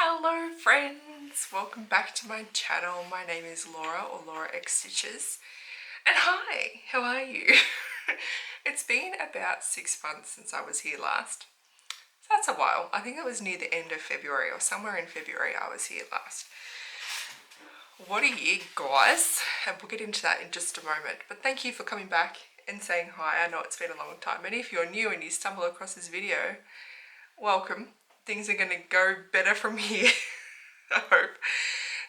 Hello friends, welcome back to my channel. My name is Laura or lauraxstitches, and hi, how are you? It's been about 6 months since I was here last, so that's a while. I think it was near the end of February or somewhere in February I was here last. What a year, guys, and we'll get into that in just a moment, but thank you for coming back and saying hi. I know it's been a long time, and if you're new and you stumble across this video, welcome. Things are going to go better from here, I hope.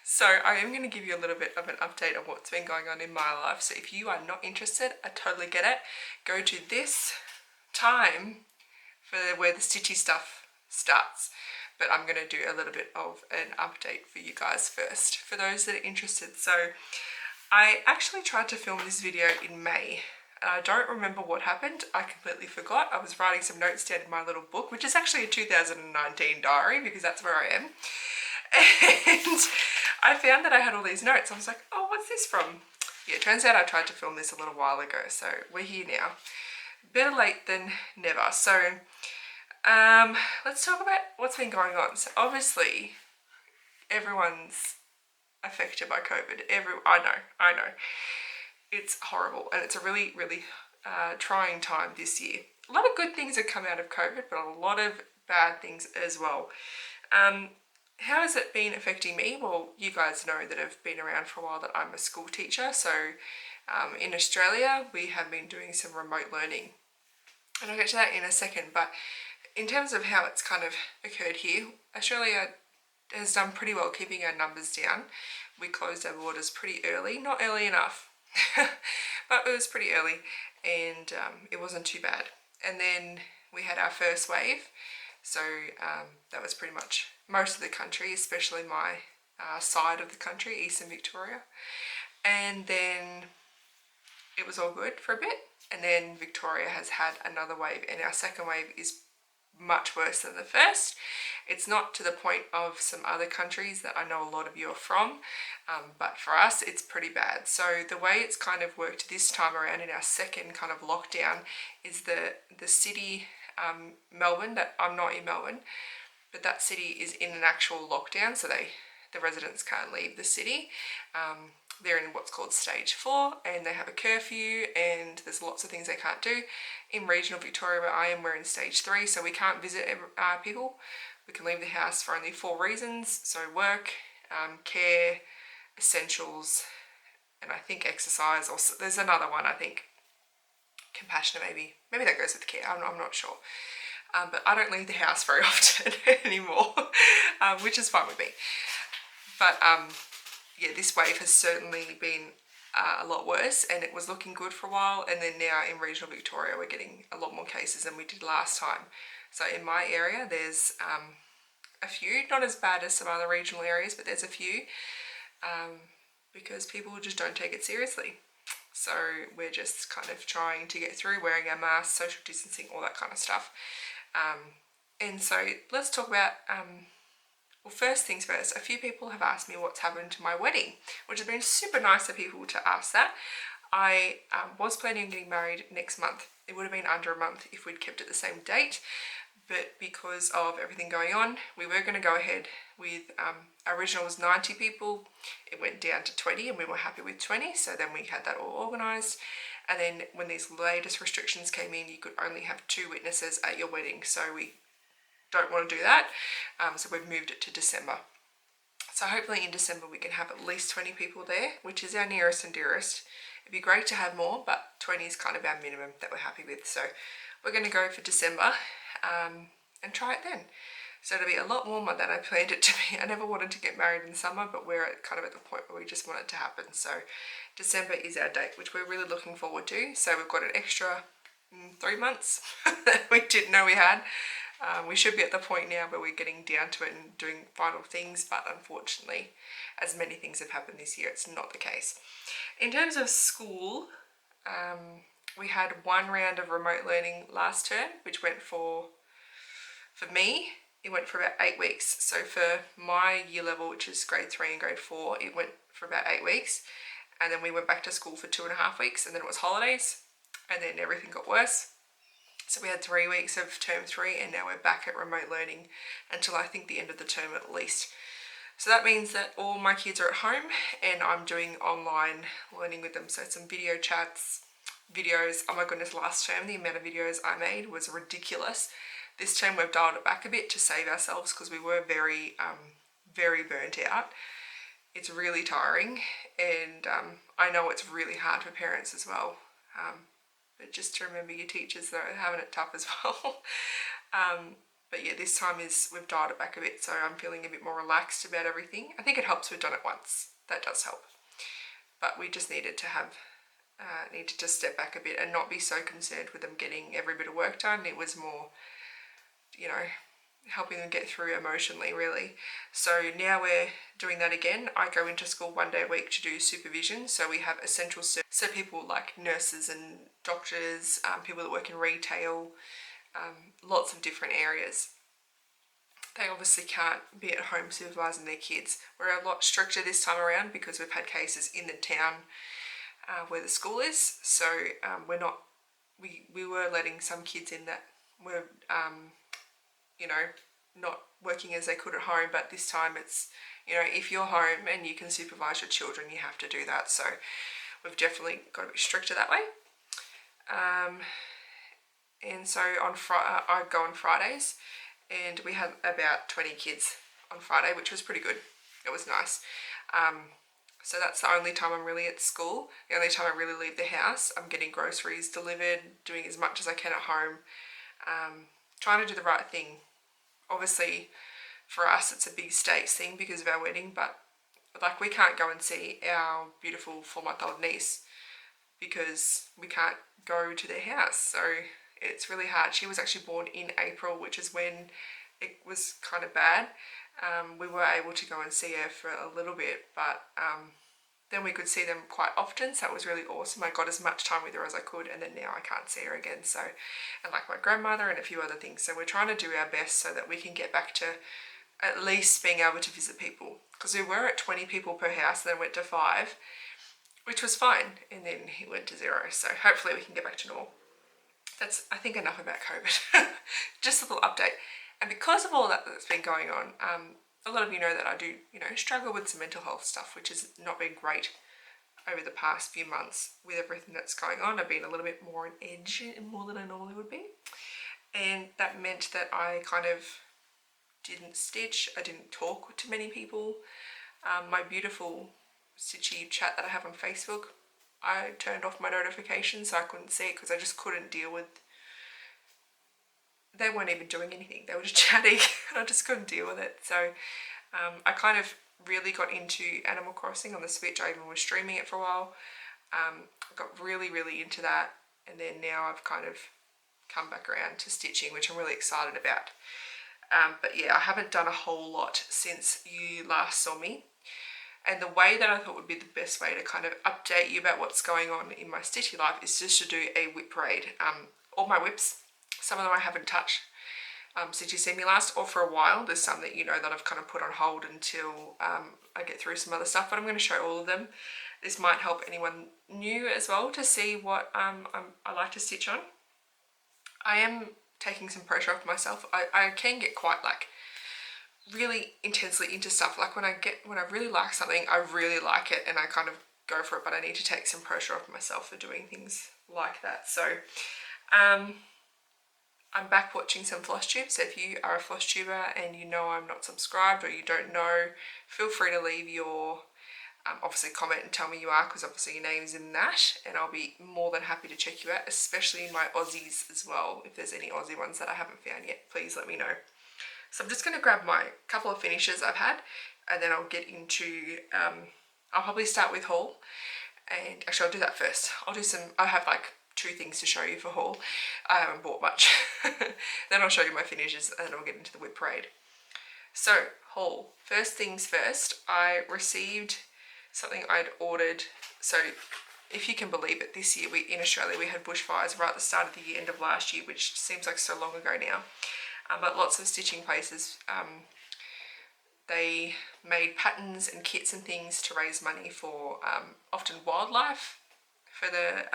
So I am going to give you a little bit of an update on what's been going on in my life. So if you are not interested, I totally get it. Go to this time for where the stitchy stuff starts. But I'm going to do a little bit of an update for you guys first, for those that are interested. So I actually tried to film this video in May. And I don't remember what happened. I completely forgot. I was writing some notes down in my little book, which is actually a 2019 diary because that's where I am. And I found that I had all these notes. I was like, oh, what's this from? Yeah, it turns out I tried to film this a little while ago. So we're here now. Better late than never. So let's talk about what's been going on. So obviously everyone's affected by COVID. I know. It's horrible, and it's a really, really trying time this year. A lot of good things have come out of COVID, but a lot of bad things as well. How has it been affecting me? Well, you guys know that have been around for a while that I'm a school teacher. So in Australia, we have been doing some remote learning. And I'll get to that in a second. But in terms of how it's kind of occurred here, Australia has done pretty well keeping our numbers down. We closed our borders pretty early, not early enough. But it was pretty early, and it wasn't too bad. And then we had our first wave, so that was pretty much most of the country, especially my side of the country, Eastern Victoria. And then it was all good for a bit, and then Victoria has had another wave, and our second wave is much worse than the first. It's not to the point of some other countries that I know a lot of you are from, but for us it's pretty bad. So the way it's kind of worked this time around in our second kind of lockdown is the city, Melbourne, that I'm not in Melbourne, but that city is in an actual lockdown, so the residents can't leave the city. They're in what's called stage 4, and they have a curfew, and there's lots of things they can't do. In regional Victoria where I am, we're in stage 3, so we can't visit people. We can leave the house for only 4 reasons, so work, care, essentials, and I think exercise, or there's another one, I think, compassionate maybe that goes with care, I'm not sure. But I don't leave the house very often anymore, which is fine with me. But yeah, this wave has certainly been a lot worse, and it was looking good for a while, and then now in regional Victoria we're getting a lot more cases than we did last time. So in my area there's a few, not as bad as some other regional areas, but there's a few, because people just don't take it seriously. So we're just kind of trying to get through, wearing our masks, social distancing, all that kind of stuff. And so let's talk about well, first things first, a few people have asked me what's happened to my wedding, which has been super nice of people to ask that. I was planning on getting married next month. It would have been under a month if we'd kept it the same date, but because of everything going on, we were going to go ahead with, our original was 90 people, it went down to 20, and we were happy with 20, so then we had that all organised. And then when these latest restrictions came in, you could only have 2 witnesses at your wedding, so we don't want to do that, so we've moved it to December. So hopefully in December we can have at least 20 people there, which is our nearest and dearest. It'd be great to have more, but 20 is kind of our minimum that we're happy with. So we're going to go for December and try it then. So it'll be a lot warmer than I planned it to be. I never wanted to get married in summer, but we're kind of at the point where we just want it to happen. So December is our date, which we're really looking forward to. So we've got an extra 3 months that we didn't know we had. We should be at the point now where we're getting down to it and doing final things, but unfortunately, as many things have happened this year, it's not the case. In terms of school, we had 1 round of remote learning last term, which went for me, it went for about 8 weeks. So for my year level, which is grade 3 and grade 4, it went for about 8 weeks. And then we went back to school for 2.5 weeks, and then it was holidays, and then everything got worse. So we had 3 weeks of term 3 and now we're back at remote learning until I think the end of the term at least. So that means that all my kids are at home and I'm doing online learning with them. So some video chats, videos. Oh my goodness, last term the amount of videos I made was ridiculous. This term we've dialed it back a bit to save ourselves because we were very burnt out. It's really tiring, and I know it's really hard for parents as well. But just to remember your teachers that are having it tough as well. But yeah, this time we've dialed it back a bit, so I'm feeling a bit more relaxed about everything. I think it helps we've done it once. That does help. But we just needed to step back a bit and not be so concerned with them getting every bit of work done. It was more, helping them get through emotionally, really. So now we're doing that again. I go into school 1 day a week to do supervision. So we have essential service. So people like nurses and doctors, people that work in retail, lots of different areas. They obviously can't be at home supervising their kids. We're a lot stricter this time around because we've had cases in the town where the school is. So we were letting some kids in that were not working as they could at home, but this time it's, if you're home and you can supervise your children, you have to do that. So we've definitely got to be stricter that way. And so I go on Fridays, and we had about 20 kids on Friday, which was pretty good. It was nice. So that's the only time I'm really at school. The only time I really leave the house. I'm getting groceries delivered, doing as much as I can at home, trying to do the right thing. Obviously, for us, it's a big stakes thing because of our wedding, but we can't go and see our beautiful 4-month-old niece because we can't go to their house. So it's really hard. She was actually born in April, which is when it was kind of bad. We were able to go and see her for a little bit, but then we could see them quite often, so it was really awesome. I got as much time with her as I could, and then now I can't see her again. So, and like my grandmother and a few other things. So we're trying to do our best so that we can get back to at least being able to visit people. Because we were at 20 people per house, and then went to 5, which was fine, and then it went to 0. So hopefully we can get back to normal. That's, I think, enough about COVID. Just a little update. And because of all that that's been going on, a lot of you know that I do, struggle with some mental health stuff, which has not been great over the past few months with everything that's going on. I've been a little bit more on edge more than I normally would be. And that meant that I kind of didn't stitch. I didn't talk to many people. My beautiful stitchy chat that I have on Facebook, I turned off my notifications so I couldn't see it because I just couldn't deal with. They weren't even doing anything. They were just chatting and I just couldn't deal with it. So I kind of really got into Animal Crossing on the Switch. I even was streaming it for a while. I got really, really into that. And then now I've kind of come back around to stitching, which I'm really excited about. But yeah, I haven't done a whole lot since you last saw me. And the way that I thought would be the best way to kind of update you about what's going on in my stitchy life is just to do a WIP parade. All my WIPs, some of them I haven't touched since you see me last, or for a while. There's some that that I've kind of put on hold until I get through some other stuff, but I'm going to show all of them. This might help anyone new as well to see what I like to stitch on. I am taking some pressure off myself. I can get quite really intensely into stuff. Like when I really like something, I really like it and I kind of go for it, but I need to take some pressure off myself for doing things like that. So I'm back watching some Flosstube, so if you are a Flosstuber and I'm not subscribed or you don't know, feel free to leave your obviously comment and tell me you are, because obviously your name's in that, and I'll be more than happy to check you out, especially in my Aussies as well. If there's any Aussie ones that I haven't found yet, please let me know. So I'm just going to grab my couple of finishes I've had, and then I'll get into, I'll probably start with haul, and actually I'll do that first. I have 2 things to show you for haul. I haven't bought much. Then I'll show you my finishes and then I'll get into the WIP parade. So haul, first things first, I received something I'd ordered. So if you can believe it, this year in Australia we had bushfires right at the start of the year, end of last year, which seems like so long ago now. But lots of stitching places, they made patterns and kits and things to raise money for often wildlife, for the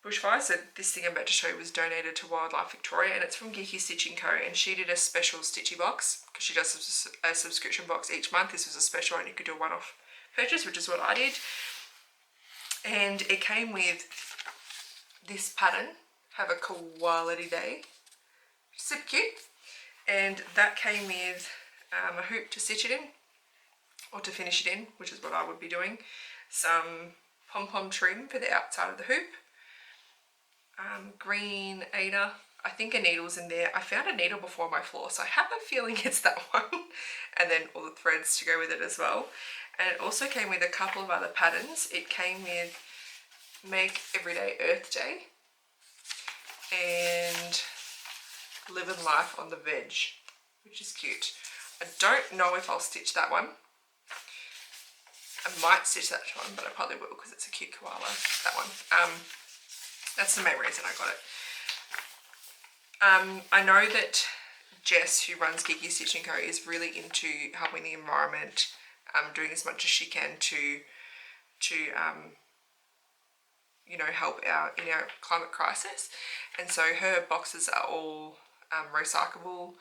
bushfires. So this thing I'm about to show you was donated to Wildlife Victoria, and it's from Geeky Stitching Co. And she did a special stitchy box because she does a subscription box each month. This was a special one. You could do a one-off purchase, which is what I did. And it came with this pattern, Have a Quality Day. Super cute. And that came with a hoop to stitch it in, or to finish it in, which is what I would be doing. Some pom-pom trim for the outside of the hoop. Green Ada. I think a needle's in there. I found a needle before on my floor, so I have a feeling it's that one. And then all the threads to go with it as well. And it also came with a couple of other patterns. It came with Make Everyday Earth Day and Living Life on the Veg, which is cute. I don't know if I'll stitch that one. I might stitch that one, but I probably will because it's a cute koala, that one. That's the main reason I got it. I know that Jess, who runs Geeky Stitching Co, is really into helping the environment, doing as much as she can to you know, help in our climate crisis. And so her boxes are all recyclable.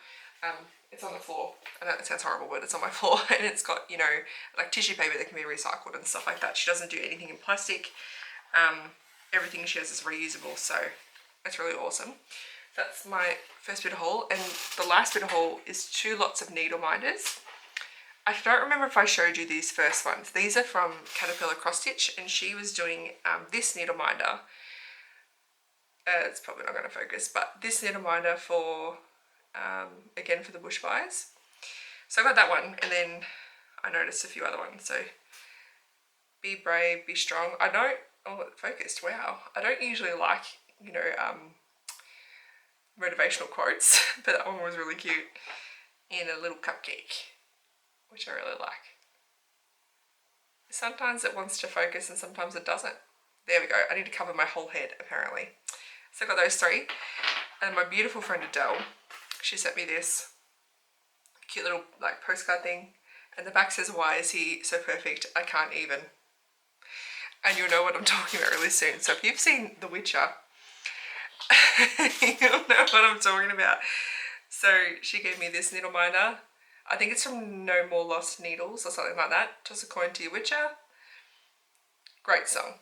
It's on the floor. I know it sounds horrible, but it's on my floor, and it's got, you know, like tissue paper that can be recycled and stuff like that. She doesn't do anything in plastic. Everything she has is reusable, so that's really awesome. That's my first bit of haul, and the last bit of haul is 2 lots of needle minders. I don't remember if I showed you these first ones. These are from Caterpillar Cross Stitch, and she was doing this needle minder. It's probably not going to focus, but this needle minder for, again, for the bushfires. So I got that one, and then I noticed a few other ones. So be brave, be strong. I don't, oh, it focused, wow. I don't usually like, you know, motivational quotes, but that one was really cute. In a little cupcake, which I really like. Sometimes it wants to focus and sometimes it doesn't. There we go. I need to cover my whole head, apparently. So I got those 3. And my beautiful friend Adele, she sent me this cute little like postcard thing. And the back says, "Why is he so perfect? I can't even." And you'll know what I'm talking about really soon. So if you've seen The Witcher, you'll know what I'm talking about. So she gave me this needle minder. I think it's from No More Lost Needles or something like that. Toss a coin to your Witcher. Great song.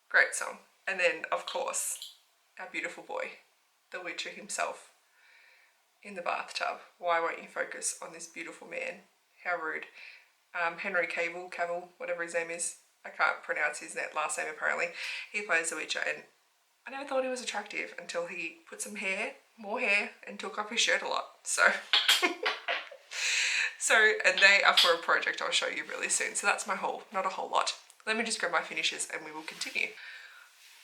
Great song. And then, of course, our beautiful boy, the Witcher himself, in the bathtub. Why won't you focus on this beautiful man? How rude. Henry Cavill, whatever his name is. I can't pronounce his last name apparently. He plays the Witcher, and I never thought he was attractive until he put some hair, more hair, and took off his shirt a lot. So, and they are for a project I'll show you really soon. So that's my haul, not a whole lot. Let me just grab my finishes and we will continue.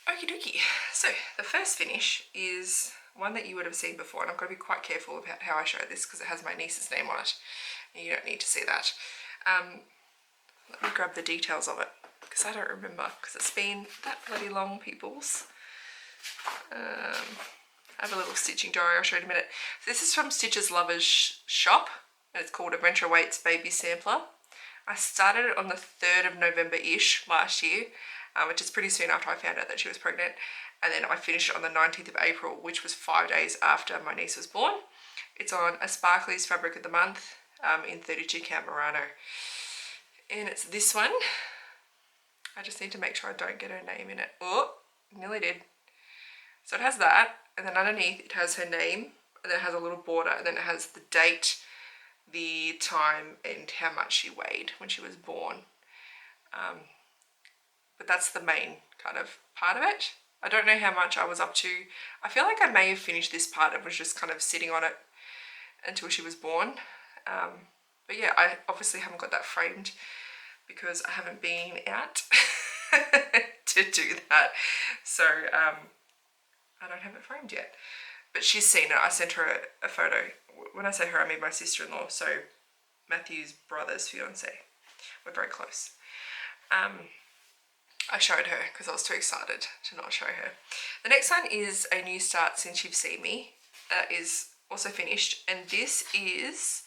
Okie dokie. So the first finish is one that you would have seen before, and I've got to be quite careful about how I show this because it has my niece's name on it, and you don't need to see that. Let me grab the details of it because I don't remember because it's been that bloody long, peoples. I have a little stitching diary I'll show you in a minute. So this is from Stitches Lovers shop, and it's called Adventure Waits Baby Sampler. I started it on the 3rd of November-ish last year, which is pretty soon after I found out that she was pregnant. And then I finished it on the 19th of April, which was 5 days after my niece was born. It's on a Sparkly's Fabric of the Month in 32 count Murano. And it's this one. I just need to make sure I don't get her name in it. Oh, nearly did. So it has that, and then underneath it has her name, and then it has a little border, and then it has the date, the time, and how much she weighed when she was born. But that's the main kind of part of it. I don't know how much I was up to. I feel like I may have finished this part and was just kind of sitting on it until she was born. But yeah, I obviously haven't got that framed because I haven't been out to do that. So I don't have it framed yet. But she's seen it. I sent her a photo. When I say her, I mean my sister-in-law. So Matthew's brother's fiance. We're very close. I showed her because I was too excited to not show her. The next one is a new start since you've seen me. That is also finished, and this is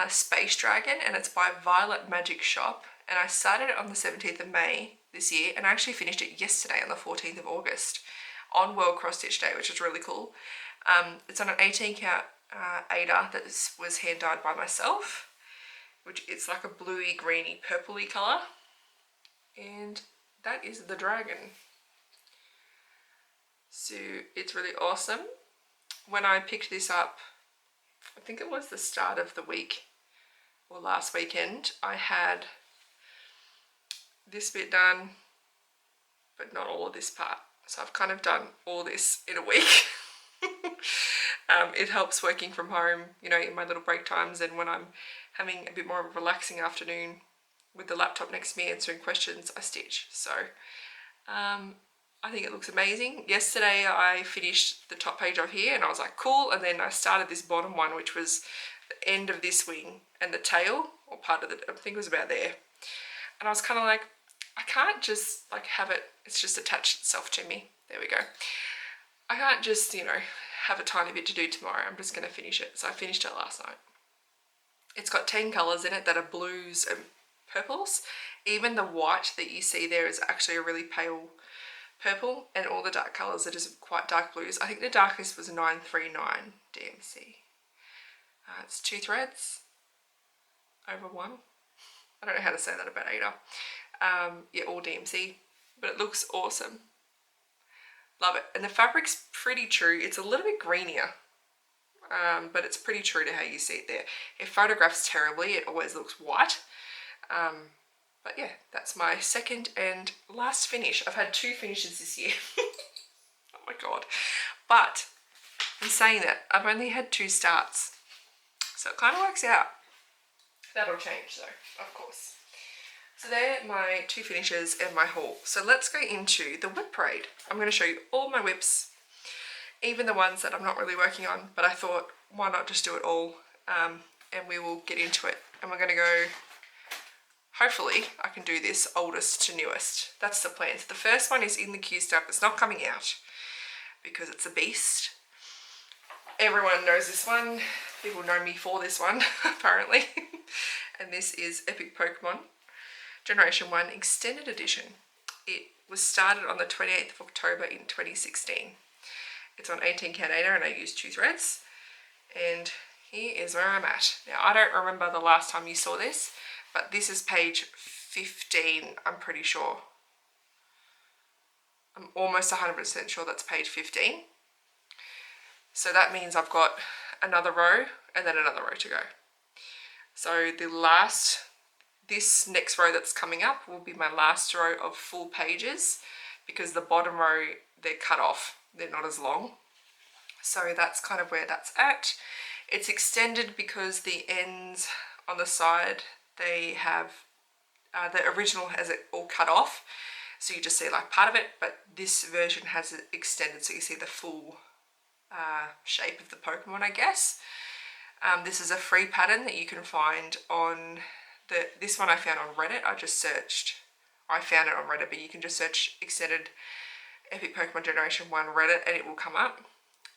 Space Dragon, and it's by Violet Magic Shop, and I started it on the 17th of May this year, and I actually finished it yesterday on the 14th of August on World Cross Stitch Day, which is really cool. It's on an 18 count Ada that was hand dyed by myself, which it's like a bluey, greeny, purpley colour, and that is the dragon. So it's really awesome. When I picked this up, I think it was the start of the week or last weekend, I had this bit done, but not all of this part. So I've kind of done all this in a week. It helps working from home, you know, in my little break times, and when I'm having a bit more of a relaxing afternoon with the laptop next to me answering questions, I stitch. So I think it looks amazing. Yesterday I finished the top page of here and I was like, cool, and then I started this bottom one, which was the end of this wing and the tail, or part of the, I think it was about there. And I was kind of like, I can't just like have it, it's just attached itself to me. There we go. I can't just, you know, have a tiny bit to do tomorrow. I'm just going to finish it. So I finished it last night. It's got 10 colours in it that are blues and purples. Even the white that you see there is actually a really pale purple, and all the dark colours are just quite dark blues. I think the darkest was 939 DMC. It's 2 threads over 1. I don't know how to say that about Ada. Yeah, all DMC, but it looks awesome. Love it. And the fabric's pretty true. It's a little bit greenier, but it's pretty true to how you see it there. It photographs terribly. It always looks white. But yeah, that's my second and last finish. I've had 2 finishes this year. Oh my God. But in saying that, I've only had 2 starts. So it kind of works out. That'll change though, of course. So they're my 2 finishes and my haul. So let's go into the WIP Parade. I'm going to show you all my WIPs, even the ones that I'm not really working on, but I thought, why not just do it all? And we will get into it. And we're going to go, hopefully I can do this oldest to newest. That's the plan. So the first one is in the queue stuff. It's not coming out because it's a beast. Everyone knows this one. People know me for this one, apparently. And this is Epic Pokemon Generation 1 Extended Edition. It was started on the 28th of October in 2016. It's on 18 count Ada and I used 2 threads. And here is where I'm at. Now, I don't remember the last time you saw this, but this is page 15, I'm pretty sure. I'm almost 100% sure that's page 15. So that means I've got another row and then another row to go. So this next row that's coming up will be my last row of full pages, because the bottom row, they're cut off. They're not as long. So that's kind of where that's at. It's extended because the ends on the side, they have, the original has it all cut off. So you just see like part of it, but this version has it extended so you see the full shape of the Pokemon, I guess. This is a free pattern that you can find on this one I found on Reddit. I just searched, I found it on Reddit, but you can just search Extended Epic Pokemon Generation 1 Reddit and it will come up.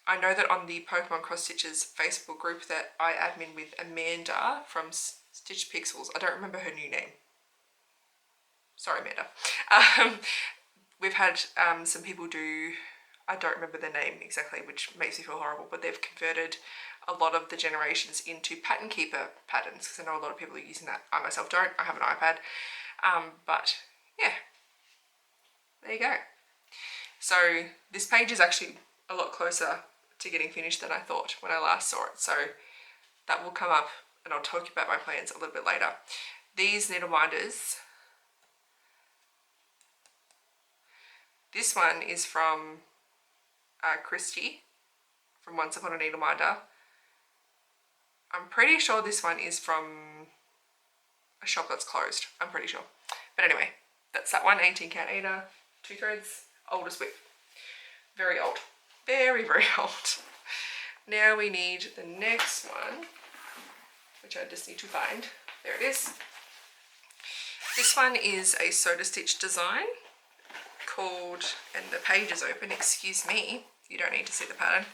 I know that on the Pokemon Cross Stitches Facebook group that I admin with Amanda from Stitch Pixels, I don't remember her new name. Sorry, Amanda. We've had some people do, I don't remember their name exactly, which makes me feel horrible, but they've converted a lot of the generations into pattern keeper patterns, because I know a lot of people are using that. I myself don't. I have an iPad. But yeah, there you go. So this page is actually a lot closer to getting finished than I thought when I last saw it. So that will come up and I'll talk about my plans a little bit later. These needle minders, this one is from Christy from Once Upon a Needleminder. I'm pretty sure this one is from a shop that's closed. I'm pretty sure. But anyway, that's that one. 18 count Ada, 2 threads, oldest WIP. Very old. Very, very old. Now we need the next one, which I just need to find. There it is. This one is a Soda Stitch design called, and the page is open, excuse me, you don't need to see the pattern.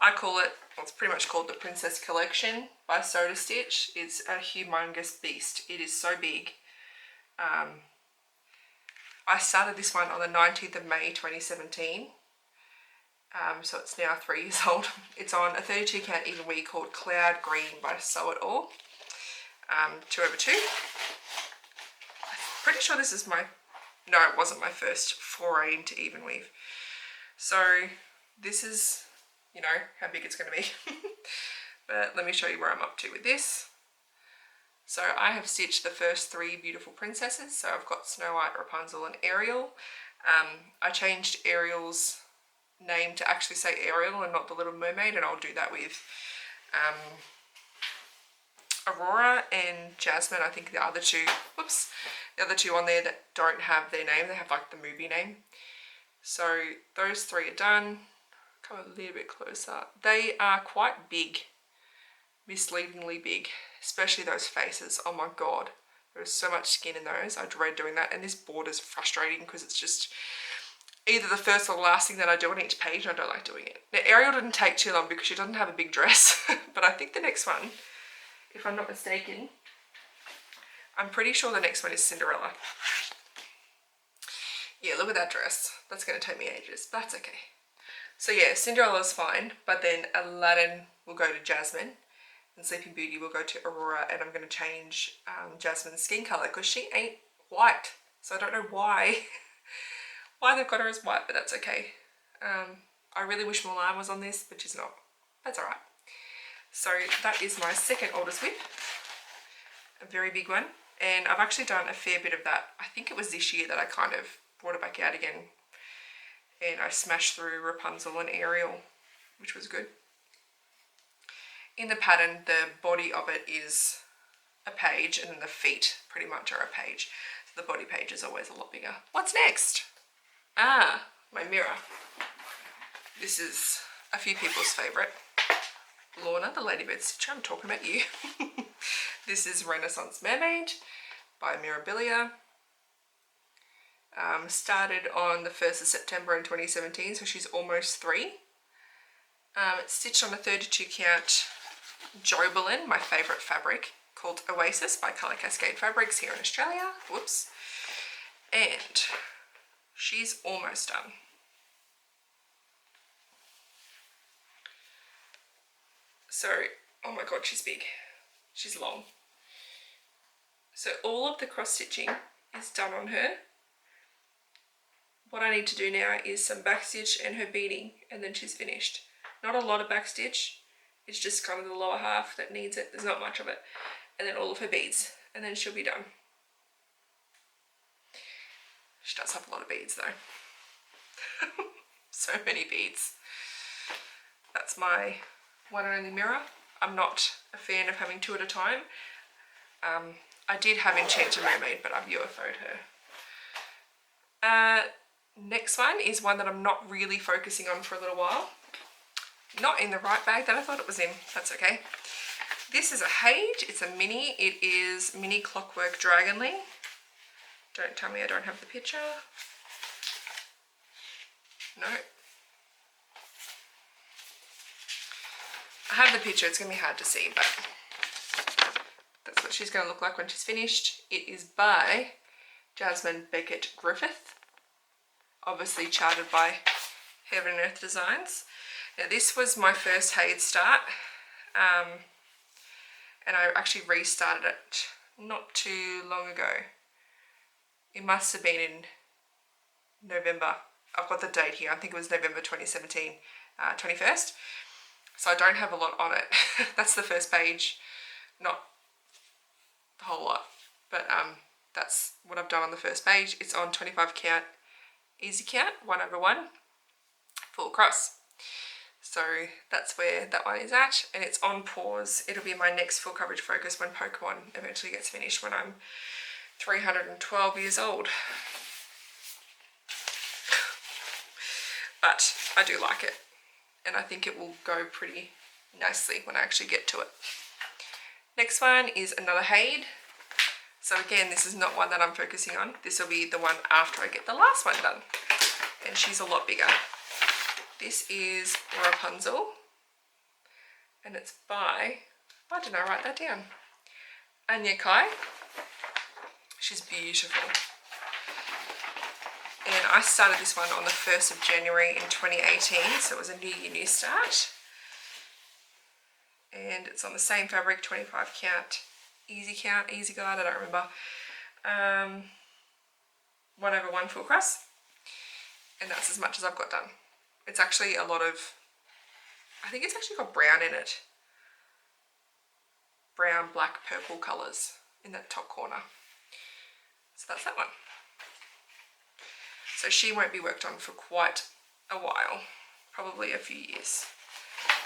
I call it, well, it's pretty much called the Princess Collection by Soda Stitch. It's a humongous beast. It is so big. I started this one on the 19th of May 2017. So it's now 3 years old. It's on a 32 count even weed called Cloud Green by Sew It All. 2/2. I'm pretty sure this is my, no, it wasn't my first foray into even weave. So this is, you know, how big it's going to be. But let me show you where I'm up to with this. So I have stitched the first 3 beautiful princesses. So I've got Snow White, Rapunzel and Ariel. I changed Ariel's name to actually say Ariel and not the Little Mermaid, and I'll do that with Aurora and Jasmine. I think the other two, whoops, the other two on there that don't have their name, they have like the movie name. So those 3 are done. Come a little bit closer. They are quite big, misleadingly big, especially those faces. Oh my god, there's so much skin in those. I dread doing that, and this border's frustrating because it's just either the first or the last thing that I do on each page, and I don't like doing it. Now Ariel didn't take too long because she doesn't have a big dress, but I think the next one, if I'm not mistaken, I'm pretty sure the next one is Cinderella. Yeah, look at that dress. That's going to take me ages, but that's okay. So yeah, Cinderella's fine, but then Aladdin will go to Jasmine, and Sleeping Beauty will go to Aurora, and I'm going to change Jasmine's skin colour because she ain't white. So I don't know why they've got her as white, but that's okay. I really wish Mulan was on this, but she's not. That's alright. So that is my second oldest WIP, a very big one, and I've actually done a fair bit of that. I think it was this year that I kind of brought it back out again, and I smashed through Rapunzel and Ariel, which was good. In the pattern, the body of it is a page, and then the feet pretty much are a page. So the body page is always a lot bigger. What's next? Ah, my mirror. This is a few people's favourite. Lorna, the Ladybird Stitcher, I'm talking about you. This is Renaissance Mermaid by Mirabilia. Started on the 1st of September in 2017, so she's almost 3. It's stitched on a 32 count Joberlin, my favourite fabric, called Oasis by Colour Cascade Fabrics here in Australia. Whoops. And she's almost done. So, oh my god, she's big. She's long. So all of the cross stitching is done on her. What I need to do now is some backstitch and her beading, and then she's finished. Not a lot of backstitch. It's just kind of the lower half that needs it. There's not much of it. And then all of her beads, and then she'll be done. She does have a lot of beads though. So many beads. That's my one and only mirror. I'm not a fan of having 2 at a time. I did have Enchanted Mermaid, but I've UFO'd her. Next one is one that I'm not really focusing on for a little while. Not in the right bag that I thought it was in. That's okay. This is a Hage. It's a mini. It is Mini Clockwork Dragonling. Don't tell me I don't have the picture. No. I have the picture. It's going to be hard to see, but that's what she's going to look like when she's finished. It is by Jasmine Beckett Griffith. Obviously charted by Heaven and Earth Designs. Now this was my first Hage start, and I actually restarted it not too long ago. It must have been in November. I've got the date here. I think it was November 2017, 21st. So I don't have a lot on it. That's the first page, not the whole lot, but that's what I've done on the first page. It's on 25 count, easy count, 1/1, full cross. So that's where that one is at, and it's on pause. It'll be my next full coverage focus when Pokemon eventually gets finished, when I'm 312 years old. But I do like it, and I think it will go pretty nicely when I actually get to it. Next one is another Hade. So again, this is not one that I'm focusing on. This will be the one after I get the last one done, and she's a lot bigger. This is Rapunzel, and it's by, why didn't I write that down? Anya Kai. She's beautiful. And I started this one on the 1st of January in 2018, so it was a new year, new start. And it's on the same fabric, 25 count, easy guide, I don't remember. 1/1 full cross, and that's as much as I've got done. It's actually a lot of, I think it's actually got brown in it. Brown, black, purple colours in that top corner. So that's that one. So she won't be worked on for quite a while, probably a few years.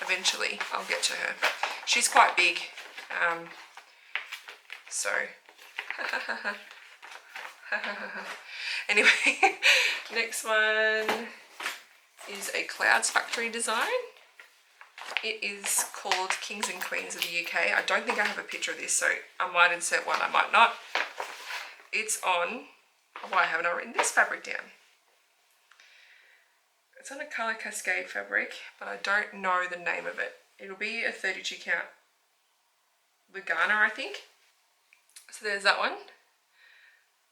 Eventually I'll get to her. She's quite big, so anyway, next one is a Clouds Factory design. It is called Kings and Queens of the UK. I don't think I have a picture of this, so I might insert one, I might not. It's on, why haven't I written this fabric down? It's on a colour cascade fabric, but I don't know the name of it. It'll be a 32 count Lugana, I think. So there's that one.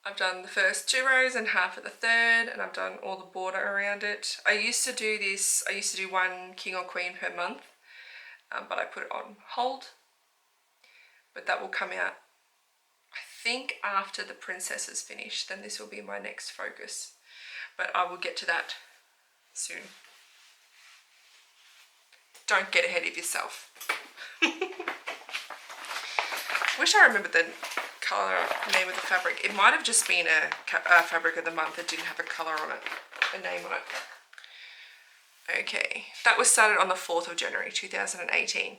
I've done the first 2 rows and half of the third, and I've done all the border around it. I used to do this, I used to do 1 king or queen per month, but I put it on hold. But that will come out, I think, after the princess is finished. Then this will be my next focus. But I will get to that soon. Don't get ahead of yourself. Wish I remembered the colour name of the fabric. It might have just been a fabric of the month that didn't have a colour on it, a name on it. Okay, that was started on the 4th of January 2018.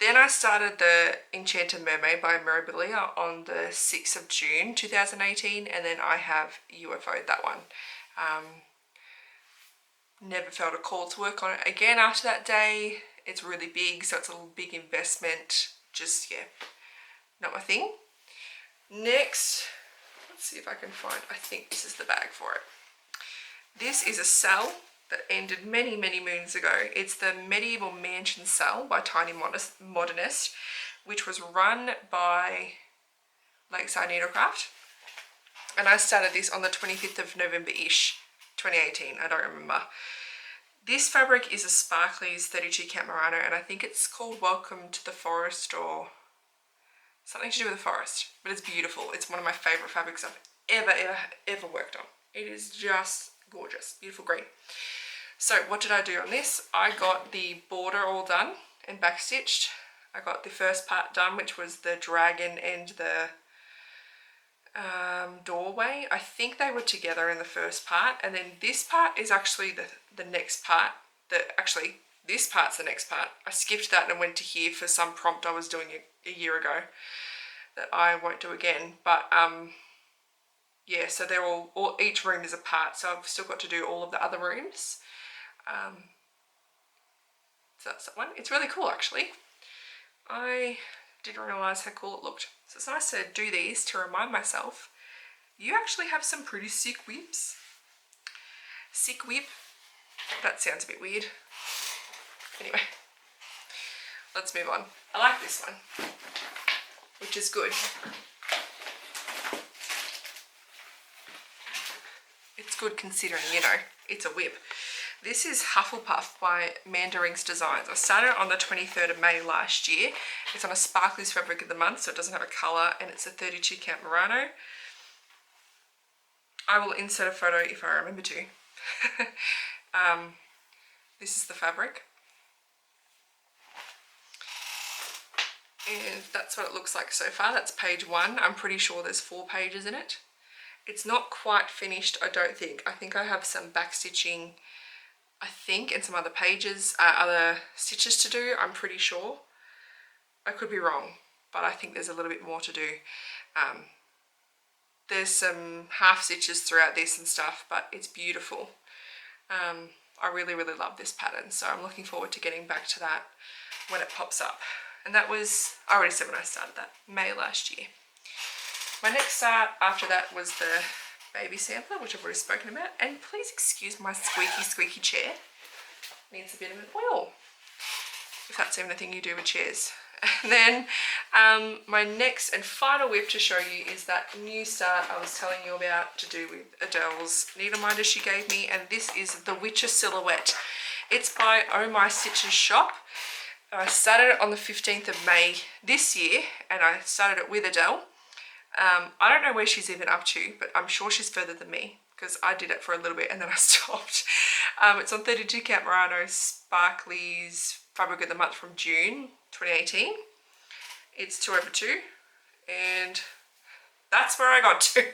Then I started the Enchanted Mermaid by Mirabilia on the 6th of June 2018, and then I have UFO'd that one. Never felt a call to work on it again after that day. It's really big, so it's a big investment. Just, yeah, not my thing. Next, let's see if I can find, I think this is the bag for it. This is a cell that ended many, many moons ago. It's the Medieval Mansion Cell by Tiny Modernist, which was run by Lakeside Needlecraft. And I started this on the 25th of November-ish, 2018, I don't remember. This fabric is a Sparkly's 32 count Merino, and I think it's called Welcome to the Forest or something to do with the forest, but it's beautiful. It's one of my favourite fabrics I've ever worked on. It is just gorgeous, beautiful green. So what did I do on this? I got the border all done and backstitched. I got the first part done, which was the dragon and the doorway. I think they were together in the first part, and then this part is actually the next part. This part's the next part. I skipped that and went to here for some prompt I was doing a year ago that I won't do again. But yeah, so they're all each room is a part, so I've still got to do all of the other rooms. So that's that one. It's really cool, actually. I didn't realise how cool it looked. So it's nice to do these to remind myself, you actually have some pretty sick whips. Sick whip. That sounds a bit weird. Anyway, let's move on. I like this one, which is good. It's good considering, you know, it's a whip. This is Hufflepuff by Mandarin's Designs. I started on the 23rd of May last year. It's on a Sparkly's fabric of the month, so it doesn't have a colour, and it's a 32 count Merino. I will insert a photo if I remember to. This is the fabric. And that's what it looks like so far. That's page 1. I'm pretty sure there's 4 pages in it. It's not quite finished, I don't think. I think I have some back stitching, I think, and some other pages, other stitches to do, I'm pretty sure. I could be wrong, but I think there's a little bit more to do. There's some half stitches throughout this and stuff, but it's beautiful. I really, really love this pattern, so I'm looking forward to getting back to that when it pops up. And that was, I already said when I started that, May last year. My next start after that was the baby sampler, which I've already spoken about. And please excuse my squeaky chair. Needs a bit of an oil, if that's even a thing you do with chairs. And then my next and final whip to show you is that new start I was telling you about to do with Adele's needle minder she gave me, and this is the Witcher Silhouette. It's by WIP Stitches shop. I started it on the 15th of May this year, and I started it with Adele. I don't know where she's even up to, but I'm sure she's further than me because I did it for a little bit and then I stopped. It's on 32 Count Murano Sparkly's Fabric of the Month from June 2018. It's 2/2, and that's where I got to.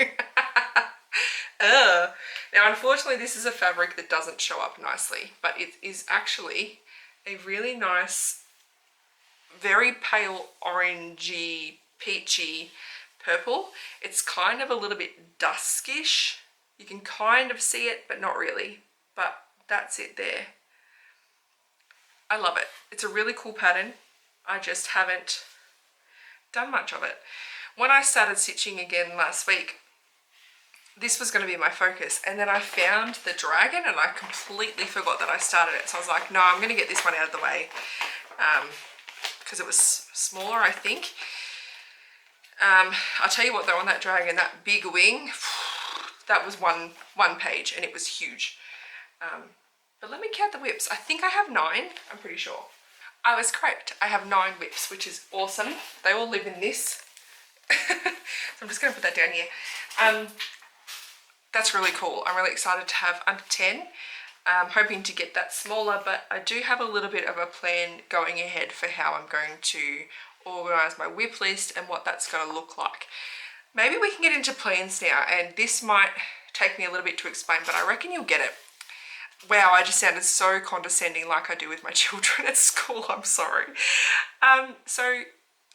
Now, unfortunately, this is a fabric that doesn't show up nicely, but it is actually a really nice, very pale orangey, peachy purple. It's kind of a little bit duskish. You can kind of see it, but not really. But that's it there. I love it. It's a really cool pattern. I just haven't done much of it. When I started stitching again last week, this was going to be my focus, and then I found the dragon and I completely forgot that I started it. So I was like, no, I'm going to get this one out of the way because it was smaller, I think. I'll tell you what though, on that dragon, that big wing, that was one page and it was huge. But let me count the whips. I think I have 9, I'm pretty sure. I was correct. I have 9 whips, which is awesome. They all live in this. So I'm just going to put that down here. That's really cool. I'm really excited to have under 10. I'm hoping to get that smaller, but I do have a little bit of a plan going ahead for how I'm going to organise my whip list and what that's going to look like. Maybe we can get into plans now, and this might take me a little bit to explain, but I reckon you'll get it. Wow, I just sounded so condescending like I do with my children at school. I'm sorry. So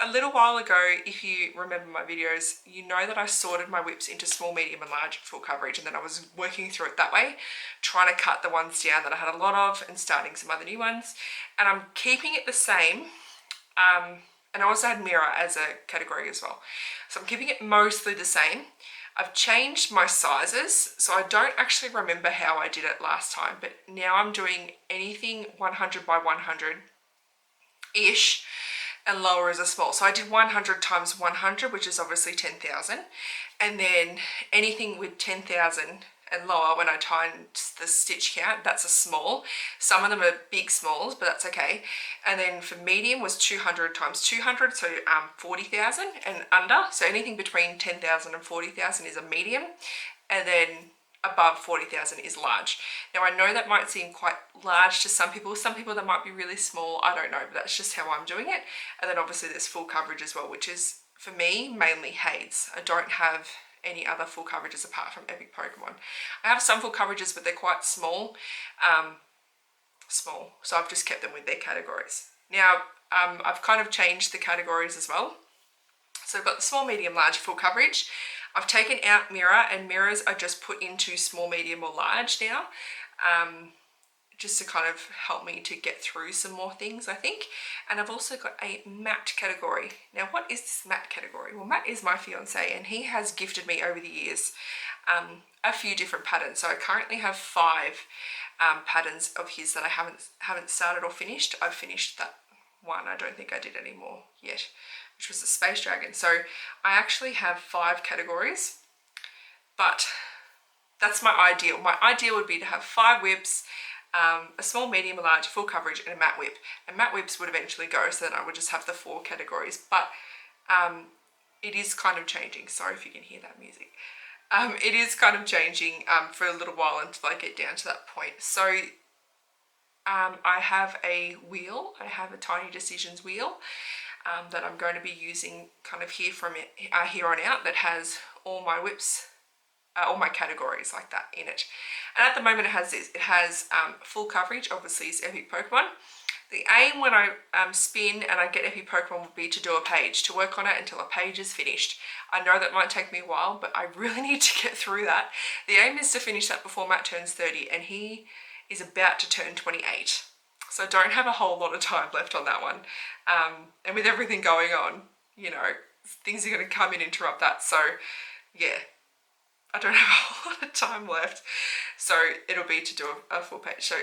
a little while ago, if you remember my videos, you know that I sorted my whips into small, medium and large full coverage, and then I was working through it that way, trying to cut the ones down that I had a lot of and starting some other new ones. And I'm keeping it the same. And I also had mirror as a category as well. So I'm keeping it mostly the same. I've changed my sizes, so I don't actually remember how I did it last time, but now I'm doing anything 100 by 100-ish, and lower is a small. So I did 100 times 100, which is obviously 10,000, and then anything with 10,000 and lower, when I times the stitch count, that's a small. Some of them are big smalls, but that's okay. And then for medium was 200 times 200, so 40,000 and under. So anything between 10,000 and 40,000 is a medium, and then above 40,000 is large. Now I know that might seem quite large to some people that might be really small, I don't know, but that's just how I'm doing it. And then obviously there's full coverage as well, which is for me mainly Hades. I don't have any other full coverages apart from Epic Pokemon. I have some full coverages, but they're quite small, so I've just kept them with their categories. Now I've kind of changed the categories as well. So I've got the small, medium, large, full coverage. I've taken out mirror, and mirrors I just put into small, medium or large now, just to kind of help me to get through some more things, I think. And I've also got a matte category. Now, what is this matte category? Well, Matt is my fiance, and he has gifted me over the years a few different patterns. So I currently have 5 patterns of his that I haven't started or finished. I've finished that one. I don't think I did any more yet, which was the Space Dragon. So I actually have 5 categories, but that's my ideal. My ideal would be to have 5 whips, a small, medium, a large, full coverage, and a matte whip. And matte whips would eventually go, so then I would just have the 4 categories. But it is kind of changing. Sorry if you can hear that music. It is kind of changing for a little while until I get down to that point. So I have a wheel. I have a Tiny Decisions wheel that I'm going to be using kind of here on out, that has all my whips, all my categories like that in it. And at the moment it has this. It has full coverage, obviously is Epic Pokemon. The aim when I spin and I get Epic Pokemon would be to do a page, to work on it until a page is finished. I know that might take me a while, but I really need to get through that. The aim is to finish that before Matt turns 30, and he is about to turn 28. So I don't have a whole lot of time left on that one. And with everything going on, you know, things are going to come and interrupt that. So yeah, I don't have a whole lot of time left, so it'll be to do a full page. So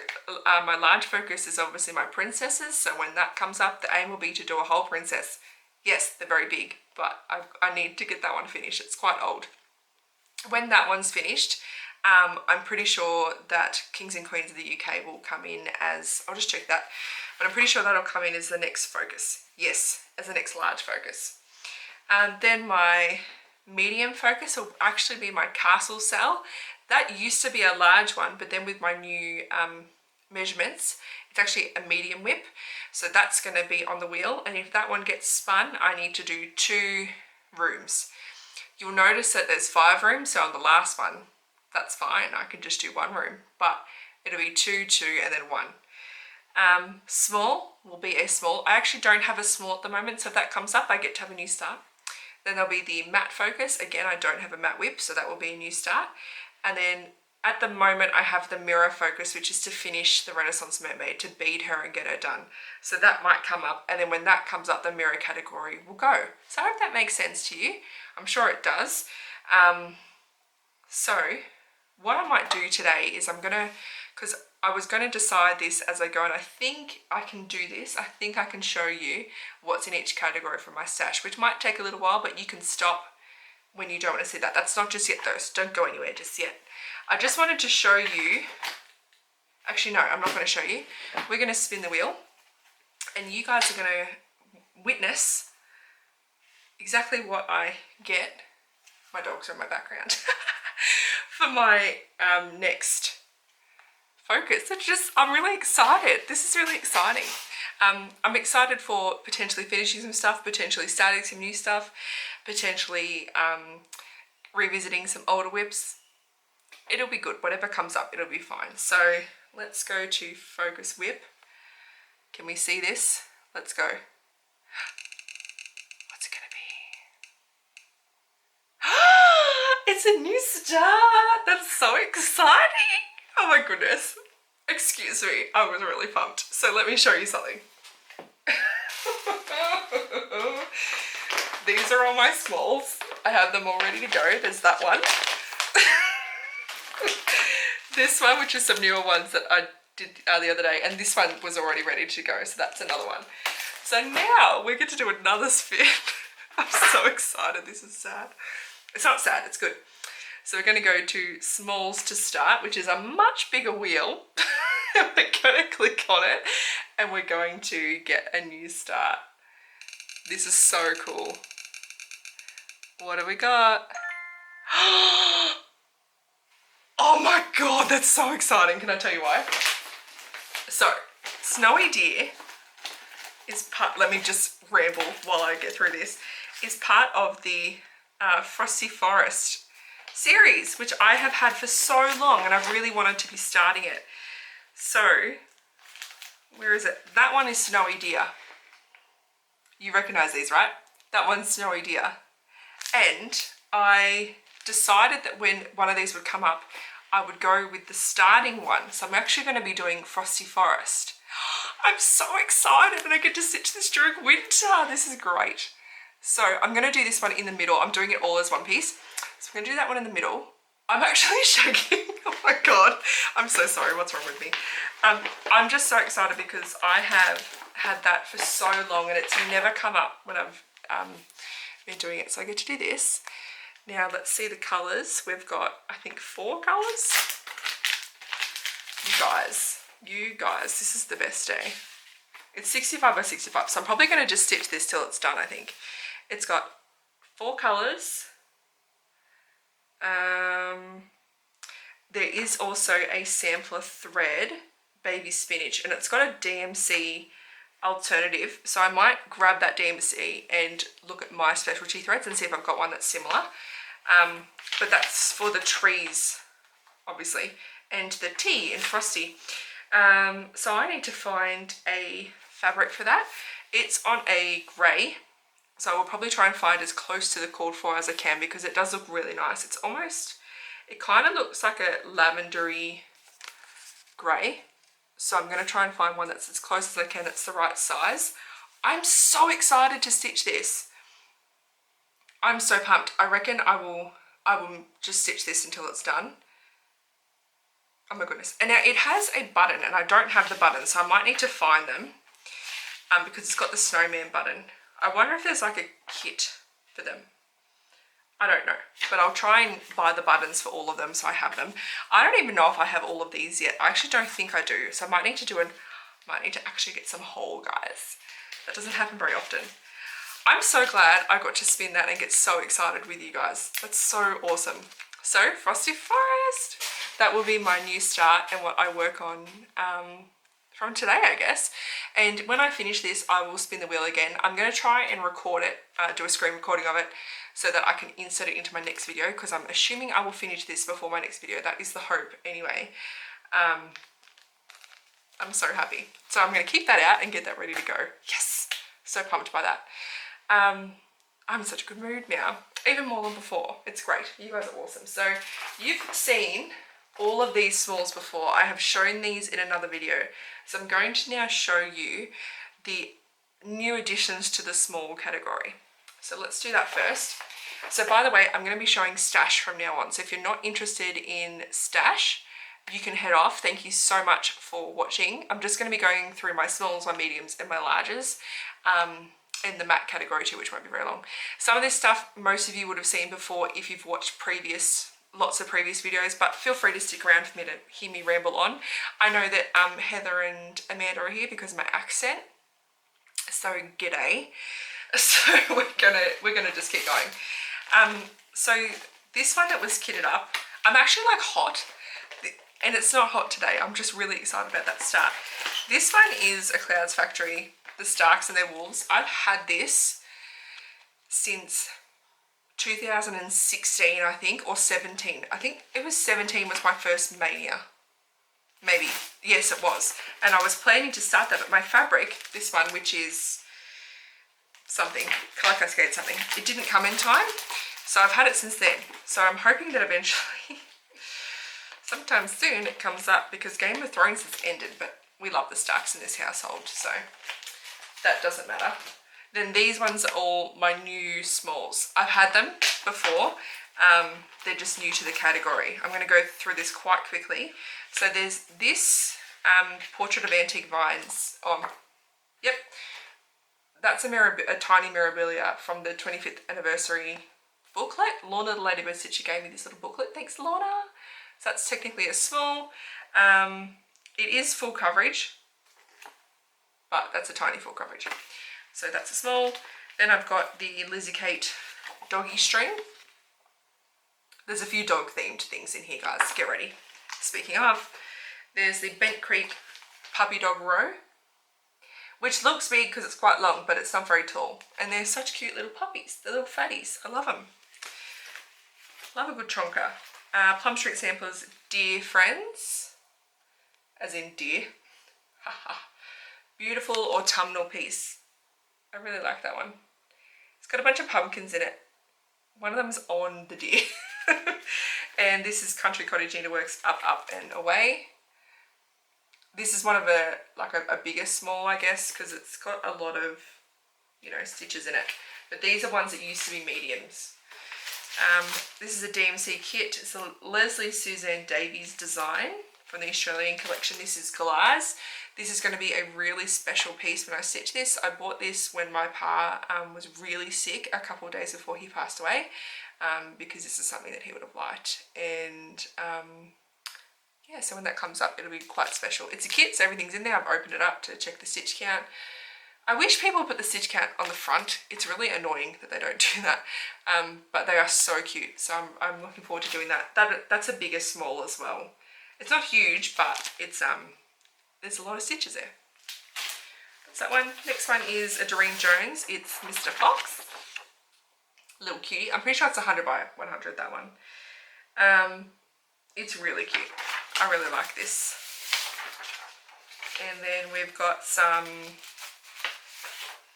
my large focus is obviously my princesses, so when that comes up, the aim will be to do a whole princess. Yes, they're very big, but I need to get that one finished. It's quite old. When that one's finished, I'm pretty sure that Kings and Queens of the UK will come in as, I'll just check that, but I'm pretty sure that'll come in as the next focus. Yes, as the next large focus. Then my medium focus will actually be my castle cell. That used to be a large one, but then with my new measurements, it's actually a medium WIP. So that's going to be on the wheel, and if that one gets spun, I need to do 2 rooms. You'll notice that there's 5 rooms, so on the last one, that's fine. I can just do 1 room, but it'll be 2, 2, and then 1. Small will be a small. I actually don't have a small at the moment, so if that comes up, I get to have a new start. Then there'll be the matte focus. Again, I don't have a matte WIP, so that will be a new start. And then at the moment, I have the mirror focus, which is to finish the Renaissance Mermaid, to bead her and get her done. So that might come up, and then when that comes up, the mirror category will go. So I hope that makes sense to you. I'm sure it does. So what I might do today is because I was going to decide this as I go, and I think I can do this. I think I can show you what's in each category for my stash, which might take a little while, but you can stop when you don't want to see that. That's not just yet though, so don't go anywhere just yet. I just wanted to show you, actually no, I'm not going to show you. We're going to spin the wheel, and you guys are going to witness exactly what I get. My dogs are in my background. For my next focus. I'm really excited. This is really exciting. I'm excited for potentially finishing some stuff, potentially starting some new stuff, potentially revisiting some older WIPs. It'll be good. Whatever comes up, it'll be fine. So let's go to focus WIP. Can we see this? Let's go. What's it gonna be? It's a new start. That's so exciting. Oh my goodness. Excuse me, I was really pumped. So let me show you something. These are all my smalls. I have them all ready to go. There's that one. This one, which is some newer ones that I did the other day, and this one was already ready to go, so that's another one. So now we get to do another spin. I'm so excited. This is sad. It's not sad, it's good. So we're going to go to smalls to start, which is a much bigger wheel. We're going to click on it, and we're going to get a new start. This is so cool. What do we got? Oh my god, that's so exciting. Can I tell you why? So, Snowy Deer is part, let me just ramble while I get through this, is part of the Frosty Forest series, which I have had for so long, and I've really wanted to be starting it. So, where is it? That one is Snowy Deer. You recognize these, right? That one's Snowy Deer. And I decided that when one of these would come up, I would go with the starting one. So I'm actually going to be doing Frosty Forest. I'm so excited, and I get to stitch this during winter. This is great. So I'm going to do this one in the middle. I'm doing it all as one piece. So I'm going to do that one in the middle. I'm actually shaking. Oh my god. I'm so sorry. What's wrong with me? I'm just so excited because I have had that for so long, and it's never come up when I've been doing it. So I get to do this. Now let's see the colours. We've got, I think, 4 colours. You guys, this is the best day. It's 65 by 65, so I'm probably going to just stitch this till it's done, I think. It's got 4 colours. There is also a sampler thread, baby spinach, and it's got a DMC alternative, so I might grab that DMC and look at my specialty threads and see if I've got one that's similar. But that's for the trees, obviously, and the tea and Frosty. So I need to find a fabric for that. It's on a grey, so I will probably try and find as close to the called for as I can, because it does look really nice. It's almost, it kind of looks like a lavendery grey. So I'm going to try and find one that's as close as I can, that's the right size. I'm so excited to stitch this. I'm so pumped. I reckon I will I will just stitch this until it's done. Oh my goodness. And now it has a button, and I don't have the button, so I might need to find them because it's got the snowman button. I wonder if there's like a kit for them. I don't know, but I'll try and buy the buttons for all of them so I have them. I don't even know if I have all of these yet. I actually don't think I do, so I might need to actually get some whole, guys. That doesn't happen very often. I'm so glad I got to spin that and get so excited with you guys. That's so awesome. So, Frosty Forest, that will be my new start and what I work on from today, I guess. And when I finish this, I will spin the wheel again. I'm going to try and record it, do a screen recording of it, so that I can insert it into my next video, because I'm assuming I will finish this before my next video. That is the hope anyway. I'm so happy. So I'm going to keep that out and get that ready to go. Yes! So pumped by that. I'm in such a good mood now, even more than before. It's great. You guys are awesome. So you've seen all of these smalls before. I have shown these in another video. So I'm going to now show you the new additions to the small category. So let's do that first. So by the way, I'm going to be showing stash from now on. So if you're not interested in stash, you can head off. Thank you so much for watching. I'm just going to be going through my smalls, my mediums and my larges in the matte category too, which won't be very long. Some of this stuff most of you would have seen before if you've watched lots of previous videos, but feel free to stick around for me to hear me ramble on. I know that Heather and Amanda are here because of my accent. So g'day. So we're gonna just keep going. So this one that was kitted up, I'm actually like hot, and it's not hot today. I'm just really excited about that start. This one is a Clouds Factory, the Starks and their Wolves. I've had this since 2016, I think, or 17. I think it was 17 was my first mania. Maybe. Yes, it was. And I was planning to start that, but my fabric, this one, which is something, like I scared something, it didn't come in time. So I've had it since then. So I'm hoping that eventually, sometime soon, it comes up, because Game of Thrones has ended, but we love the Starks in this household, so that doesn't matter. Then these ones are all my new smalls. I've had them before. They're just new to the category. I'm going to go through this quite quickly. So there's this Portrait of Antique Vines. Yep. That's a tiny Mirabilia from the 25th anniversary booklet. Lorna the Ladybird Stitcher gave me this little booklet. Thanks, Lorna. So that's technically a small. It is full coverage, but that's a tiny full coverage. So that's a small. Then I've got the Lizzie Kate doggy string. There's a few dog themed things in here, guys. Get ready. Speaking of, there's the Bent Creek Puppy Dog Row, which looks big because it's quite long, but it's not very tall. And they're such cute little puppies. They're little fatties. I love them. Love a good chonker. Plum Street Samplers Dear Friends, as in deer. Beautiful autumnal piece. I really like that one. It's got a bunch of pumpkins in it. One of them is on the deer. And this is Country Cottage Needleworks Up, Up and Away. This is one of a bigger small, I guess, because it's got a lot of, stitches in it. But these are ones that used to be mediums. This is a DMC kit. It's a Leslie Suzanne Davies design from the Australian collection. This is Galahs. This is going to be a really special piece when I stitch this. I bought this when my pa was really sick a couple of days before he passed away, because this is something that he would have liked. And yeah, so when that comes up, it'll be quite special. It's a kit, so everything's in there. I've opened it up to check the stitch count. I wish people would put the stitch count on the front. It's really annoying that they don't do that, but they are so cute. So I'm looking forward to doing that. That's a bigger small as well. It's not huge, but it's there's a lot of stitches there. That's that one. Next one is a Doreen Jones. It's Mr. Fox. Little cutie. I'm pretty sure it's 100 by 100, that one. It's really cute. I really like this. And then we've got some,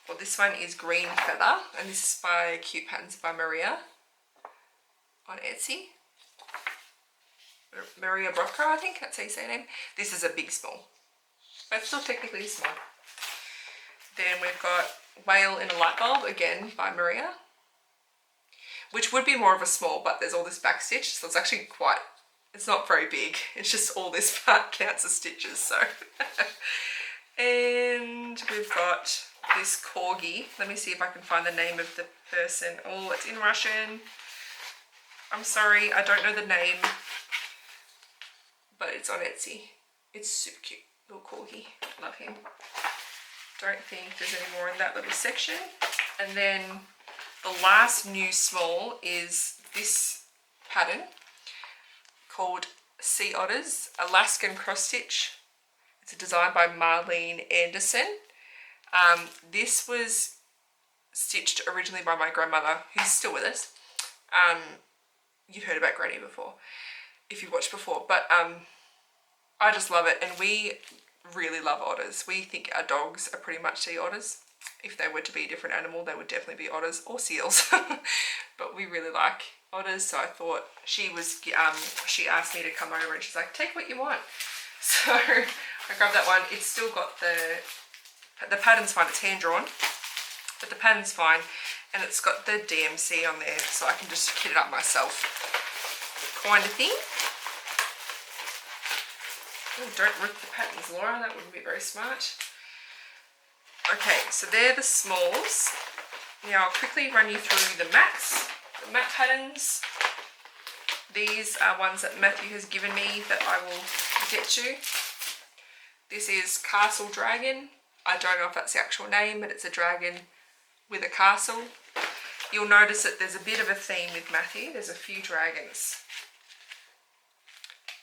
well, this one is Green Feather, and this is by Cute Patterns by Maria on Etsy. Maria Brocco, I think that's how you say her name. This is a big small, but still technically small. Then we've got Whale in a Light Bulb, again by Maria. which would be more of a small, but there's all this back stitch, so it's actually quite, it's not very big. It's just all this part counts as stitches, so. And we've got this corgi. Let me see if I can find the name of the person. Oh, it's in Russian. I'm sorry, I don't know the name, but it's on Etsy. It's super cute, little corgi. Love him. Don't think there's any more in that little section. And then the last new small is this pattern called Sea Otters Alaskan Cross Stitch. It's a design by Marlene Anderson. This was stitched originally by my grandmother, who's still with us. You've heard about Granny before, if you've watched before, but I just love it, and we really love otters. We think our dogs are pretty much sea otters. If they were to be a different animal, they would definitely be otters or seals. But we really like otters, so I thought she asked me to come over and she's like, take what you want. So I grabbed that one. It's still got the pattern's fine, it's hand drawn, but the pattern's fine, and it's got the DMC on there, so I can just kit it up myself kind of thing. Oh, don't rip the patterns, Laura, that wouldn't be very smart. Okay, so they're the smalls. Now I'll quickly run you through the mats, the mat patterns. These are ones that Matthew has given me that I will get to. This is Castle Dragon. I don't know if that's the actual name, but it's a dragon with a castle. You'll notice that there's a bit of a theme with Matthew. There's a few dragons.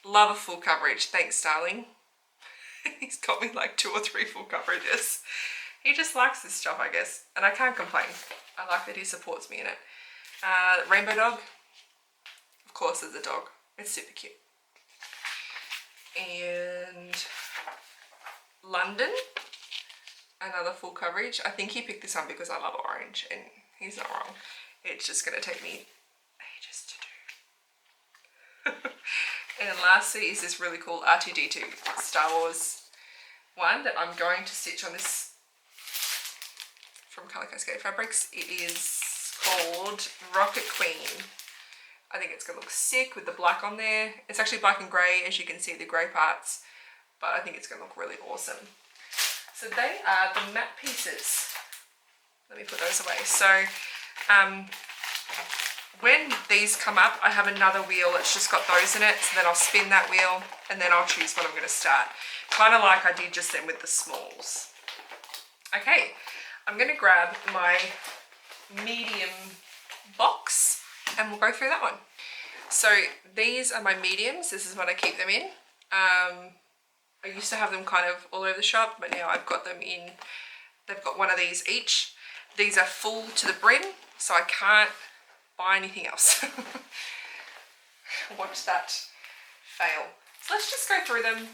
Love a full coverage. Thanks, darling. He's got me like 2 or 3 full coverages. He just likes this stuff, I guess, and I can't complain. I like that he supports me in it. Rainbow dog. Of course, there's a dog. It's super cute. And London. Another full coverage. I think he picked this one because I love orange, and he's not wrong. It's just going to take me ages to do. And then lastly is this really cool R2-D2 Star Wars one that I'm going to stitch on this from Colour Cascade Fabrics. It is called Rocket Queen. I think it's going to look sick with the black on there. It's actually black and grey, as you can see the grey parts, but I think it's going to look really awesome. So they are the mat pieces. Let me put those away. So when these come up, I have another wheel that's just got those in it. So then I'll spin that wheel and then I'll choose what I'm going to start. Kind of like I did just then with the smalls. Okay, I'm going to grab my medium box and we'll go through that one. So these are my mediums. This is what I keep them in. I used to have them kind of all over the shop, but now I've got them in, they've got one of these each. These are full to the brim, so I can't buy anything else. Watch that fail. So let's just go through them.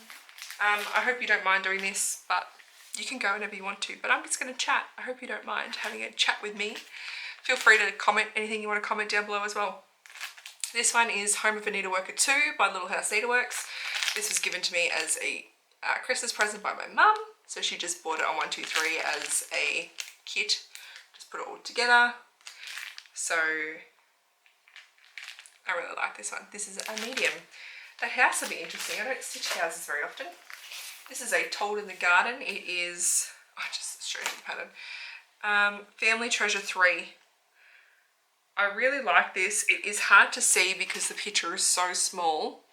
I hope you don't mind doing this, but you can go whenever you want to, but I'm just going to chat. I hope you don't mind having a chat with me. Feel free to comment anything you want to comment down below as well. This one is Home of a Needleworker 2 by Little House Needleworks. This was given to me as a Christmas present by my mum, so she just bought it on 123 as a kit. Just put it all together. So I really like this one. This is a medium. That house will be interesting. I don't stitch houses very often. This is a Told in the Garden. It is, I just showed you the pattern. Family Treasure 3. I really like this. It is hard to see because the picture is so small.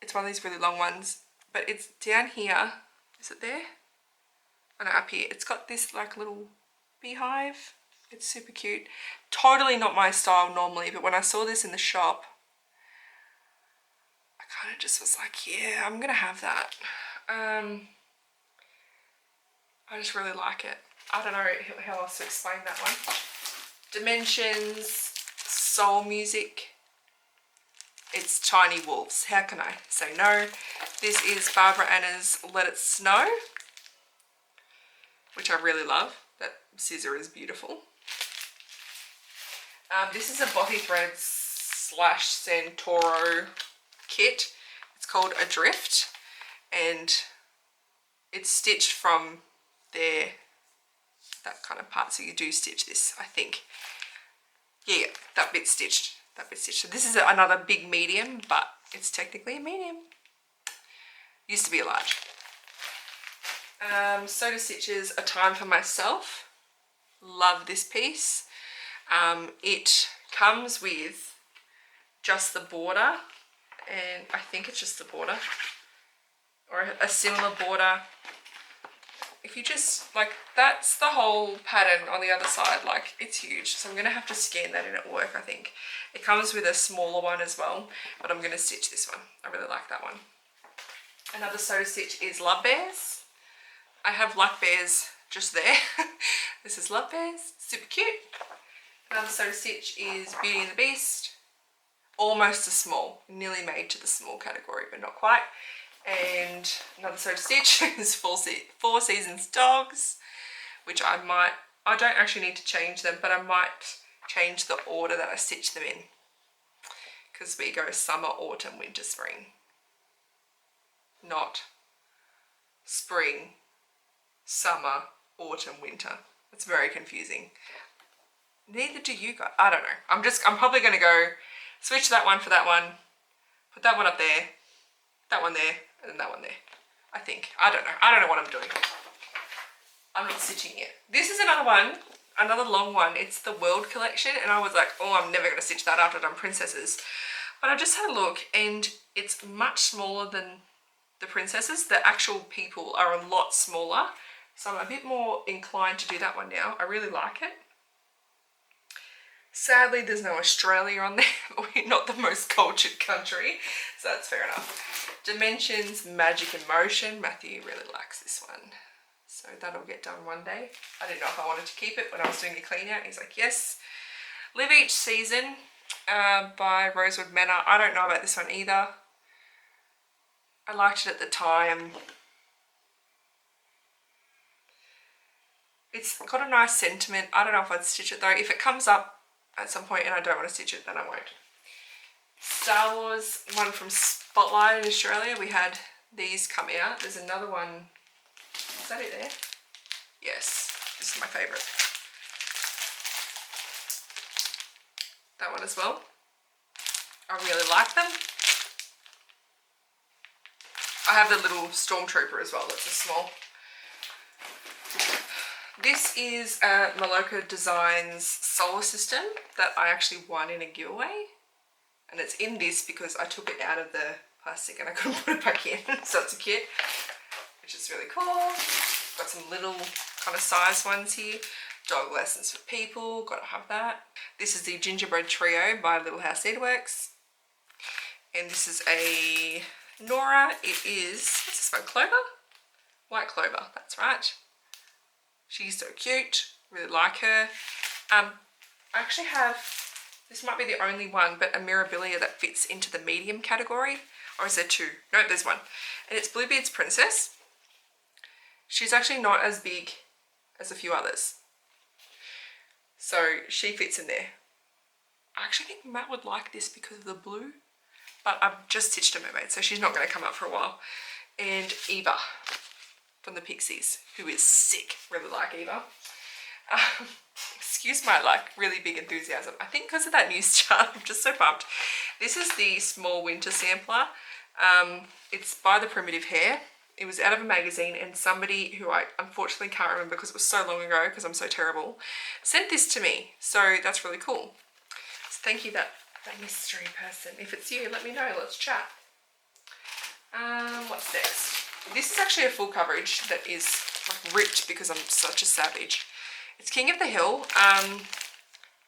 It's one of these really long ones, but it's down here. Is it there? Oh no, up here. It's got this like little beehive. It's super cute. Totally not my style normally, but when I saw this in the shop, I kind of just was like, yeah, I'm gonna have that. I just really like it. I don't know how else to explain that one. Dimensions, Soul Music. It's Tiny Wolves. How can I say no? This is Barbara Anna's Let It Snow, which I really love. That scissor is beautiful. This is a Bothy Threads / Santoro kit. It's called Adrift, and it's stitched from there, that kind of part. So you do stitch this, I think. Yeah, that bit stitched. That bit stitched. So this is another big medium, but it's technically a medium. Used to be a large. Sewed stitches, A Time for Myself. Love this piece. It comes with just the border, and I think it's just the border, or a similar border. If you just, like, that's the whole pattern on the other side, like, it's huge. So I'm going to have to scan that in at work, I think. It comes with a smaller one as well, but I'm going to stitch this one. I really like that one. Another sewed stitch is Love Bears. I have Luck Bears just there. This is Love Bears, super cute. Another sewed stitch is Beauty and the Beast. Almost a small, nearly made to the small category, but not quite. And another sewed stitch is Four Seasons Dogs, which I don't actually need to change them, but I might change the order that I stitch them in, because we go summer, autumn, winter, spring, not spring, summer, autumn, winter. It's very confusing. Neither do you guys. I don't know. I'm probably going to go switch that one for that one, put that one up there, that one there, and then that one there. I think. I don't know. I don't know what I'm doing. I'm not stitching it. This is another one, another long one. It's the World collection, and I was like, oh, I'm never going to stitch that after I've done princesses. But I just had a look, and it's much smaller than the princesses. The actual people are a lot smaller, so I'm a bit more inclined to do that one now. I really like it. Sadly, there's no Australia on there. We're not the most cultured country, so that's fair enough. Dimensions, Magic and Motion. Matthew really likes this one, so that'll get done one day. I didn't know if I wanted to keep it when I was doing the clean out. He's like, yes. Live Each Season by Rosewood Manor. I don't know about this one either. I liked it at the time. It's got a nice sentiment. I don't know if I'd stitch it though. If it comes up at some point and I don't want to stitch it, then I won't. Star Wars, one from Spotlight in Australia. We had these come out. There's another one. Is that it there? Yes, this is my favourite. That one as well. I really like them. I have the little Stormtrooper as well. That's a small. This is Maloka Designs Solar System that I actually won in a giveaway. And it's in this because I took it out of the plastic and I couldn't put it back in. So it's a kit, which is really cool. Got some little kind of size ones here. Dog Lessons for People, gotta have that. This is the Gingerbread Trio by Little House Needleworks. And this is a Nora. It is, what's this one, Clover? White Clover, that's right. She's so cute, really like her. I actually have, this might be the only one, but a Mirabilia that fits into the medium category. Or is there two? No, there's one. And it's Bluebeard's Princess. She's actually not as big as a few others. So she fits in there. I actually think Matt would like this because of the blue, but I've just stitched a mermaid, so she's not going to come up for a while. And Eva from the Pixies, who is sick. Really like Eva. Excuse my really big enthusiasm. I think because of that news chart, I'm just so pumped. This is the Small Winter sampler. It's by The Primitive Hair. It was out of a magazine, and somebody who I unfortunately can't remember because it was so long ago because I'm so terrible, sent this to me. So that's really cool. So thank you, that mystery person. If it's you, let me know. Let's chat. What's next? This is actually a full coverage that is like ripped because I'm such a savage. It's King of the Hill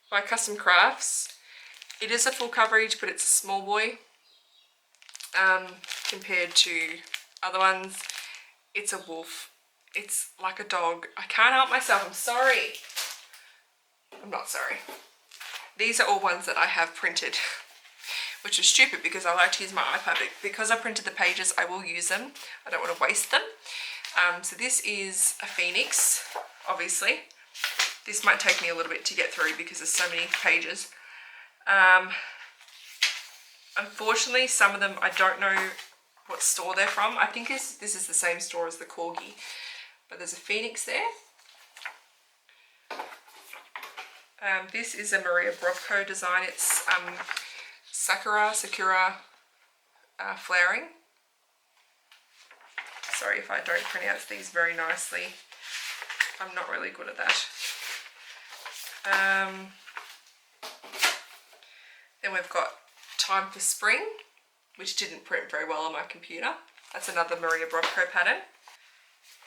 by Custom Crafts. It is a full coverage, but it's a small boy compared to other ones. It's a wolf. It's like a dog. I can't help myself. I'm sorry. I'm not sorry. These are all ones that I have printed, which is stupid because I like to use my iPad. But because I printed the pages, I will use them. I don't want to waste them. So this is a phoenix, obviously. This might take me a little bit to get through because there's so many pages. Unfortunately, some of them I don't know what store they're from. I think this is the same store as the Corgi, but there's a phoenix there. This is a Maria Brovko design. It's Sakura flowering. Sorry if I don't pronounce these very nicely. I'm not really good at that. Then we've got Time for Spring, which didn't print very well on my computer. That's another Maria Brovko pattern.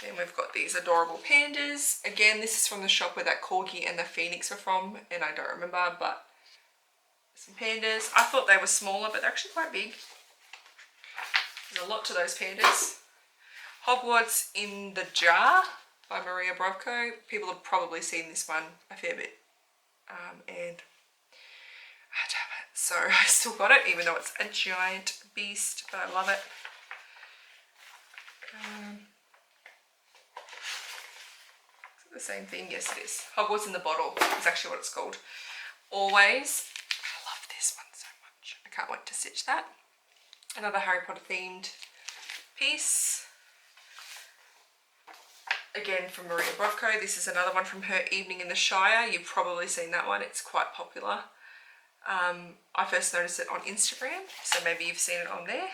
Then we've got these adorable pandas. Again, this is from the shop where that corgi and the phoenix are from, and I don't remember, but some pandas. I thought they were smaller, but they're actually quite big. There's a lot to those pandas. Hogwarts in the Jar by Maria Brovko. People have probably seen this one a fair bit. And I don't have it. So I still got it, even though it's a giant beast, but I love it. Is it the same thing? Yes, it is. Hogwarts in the Bottle is actually what it's called. Always. I love this one so much. I can't wait to stitch that. Another Harry Potter themed piece. Again from Maria Brovko. This is another one from her Evening in the Shire. You've probably seen that one. It's quite popular. I first noticed it on Instagram, so maybe you've seen it on there.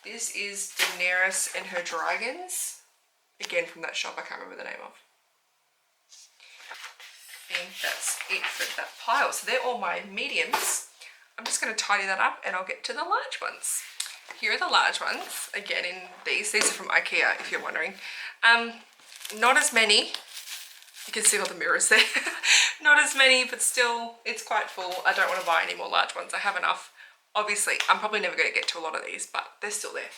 This is Daenerys and her dragons. Again from that shop I can't remember the name of. I think that's it for that pile. So they're all my mediums. I'm just going to tidy that up and I'll get to the large ones. Here are the large ones. Again in these are from IKEA if you're wondering. Not as many. You can see all the mirrors there. Not as many, but still it's quite full. I don't want to buy any more large ones. I have enough. Obviously, I'm probably never going to get to a lot of these, but they're still there.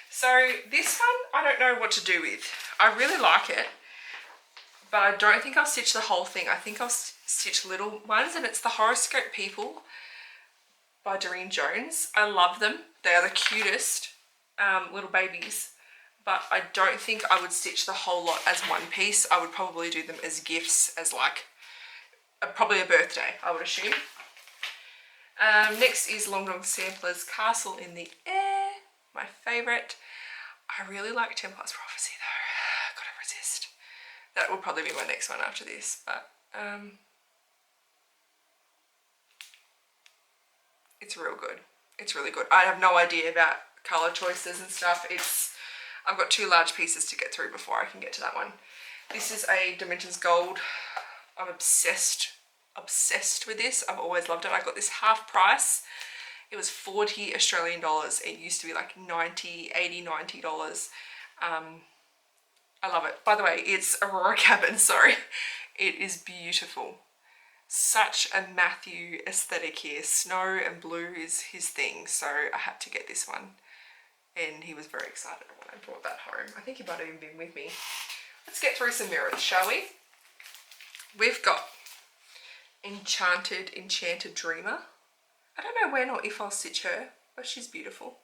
So this one, I don't know what to do with. I really like it, but I don't think I'll stitch the whole thing. I think I'll stitch little ones, and it's the Horoscope People by Doreen Jones. I love them. They are the cutest little babies, but I don't think I would stitch the whole lot as one piece. I would probably do them as gifts, as like probably a birthday, I would assume. Next is Long Dong Sampler's Castle in the Air, my favourite. I really like Templar's Prophecy though. Gotta resist. That will probably be my next one after this, but it's real good. It's really good. I have no idea about colour choices and stuff. I've got two large pieces to get through before I can get to that one. This is a Dimensions Gold. I'm obsessed with this. I've always loved it. I got this half price. It was 40 Australian dollars. It used to be like 90, 80, 90 dollars. I love it. By the way, it's Aurora Cabin, sorry. It is beautiful. Such a Matthew aesthetic here. Snow and blue is his thing, so I had to get this one. And he was very excited when I brought that home. I think he might have even been with me. Let's get through some mirrors, shall we? We've got Enchanted Dreamer. I don't know when or if I'll stitch her, but she's beautiful.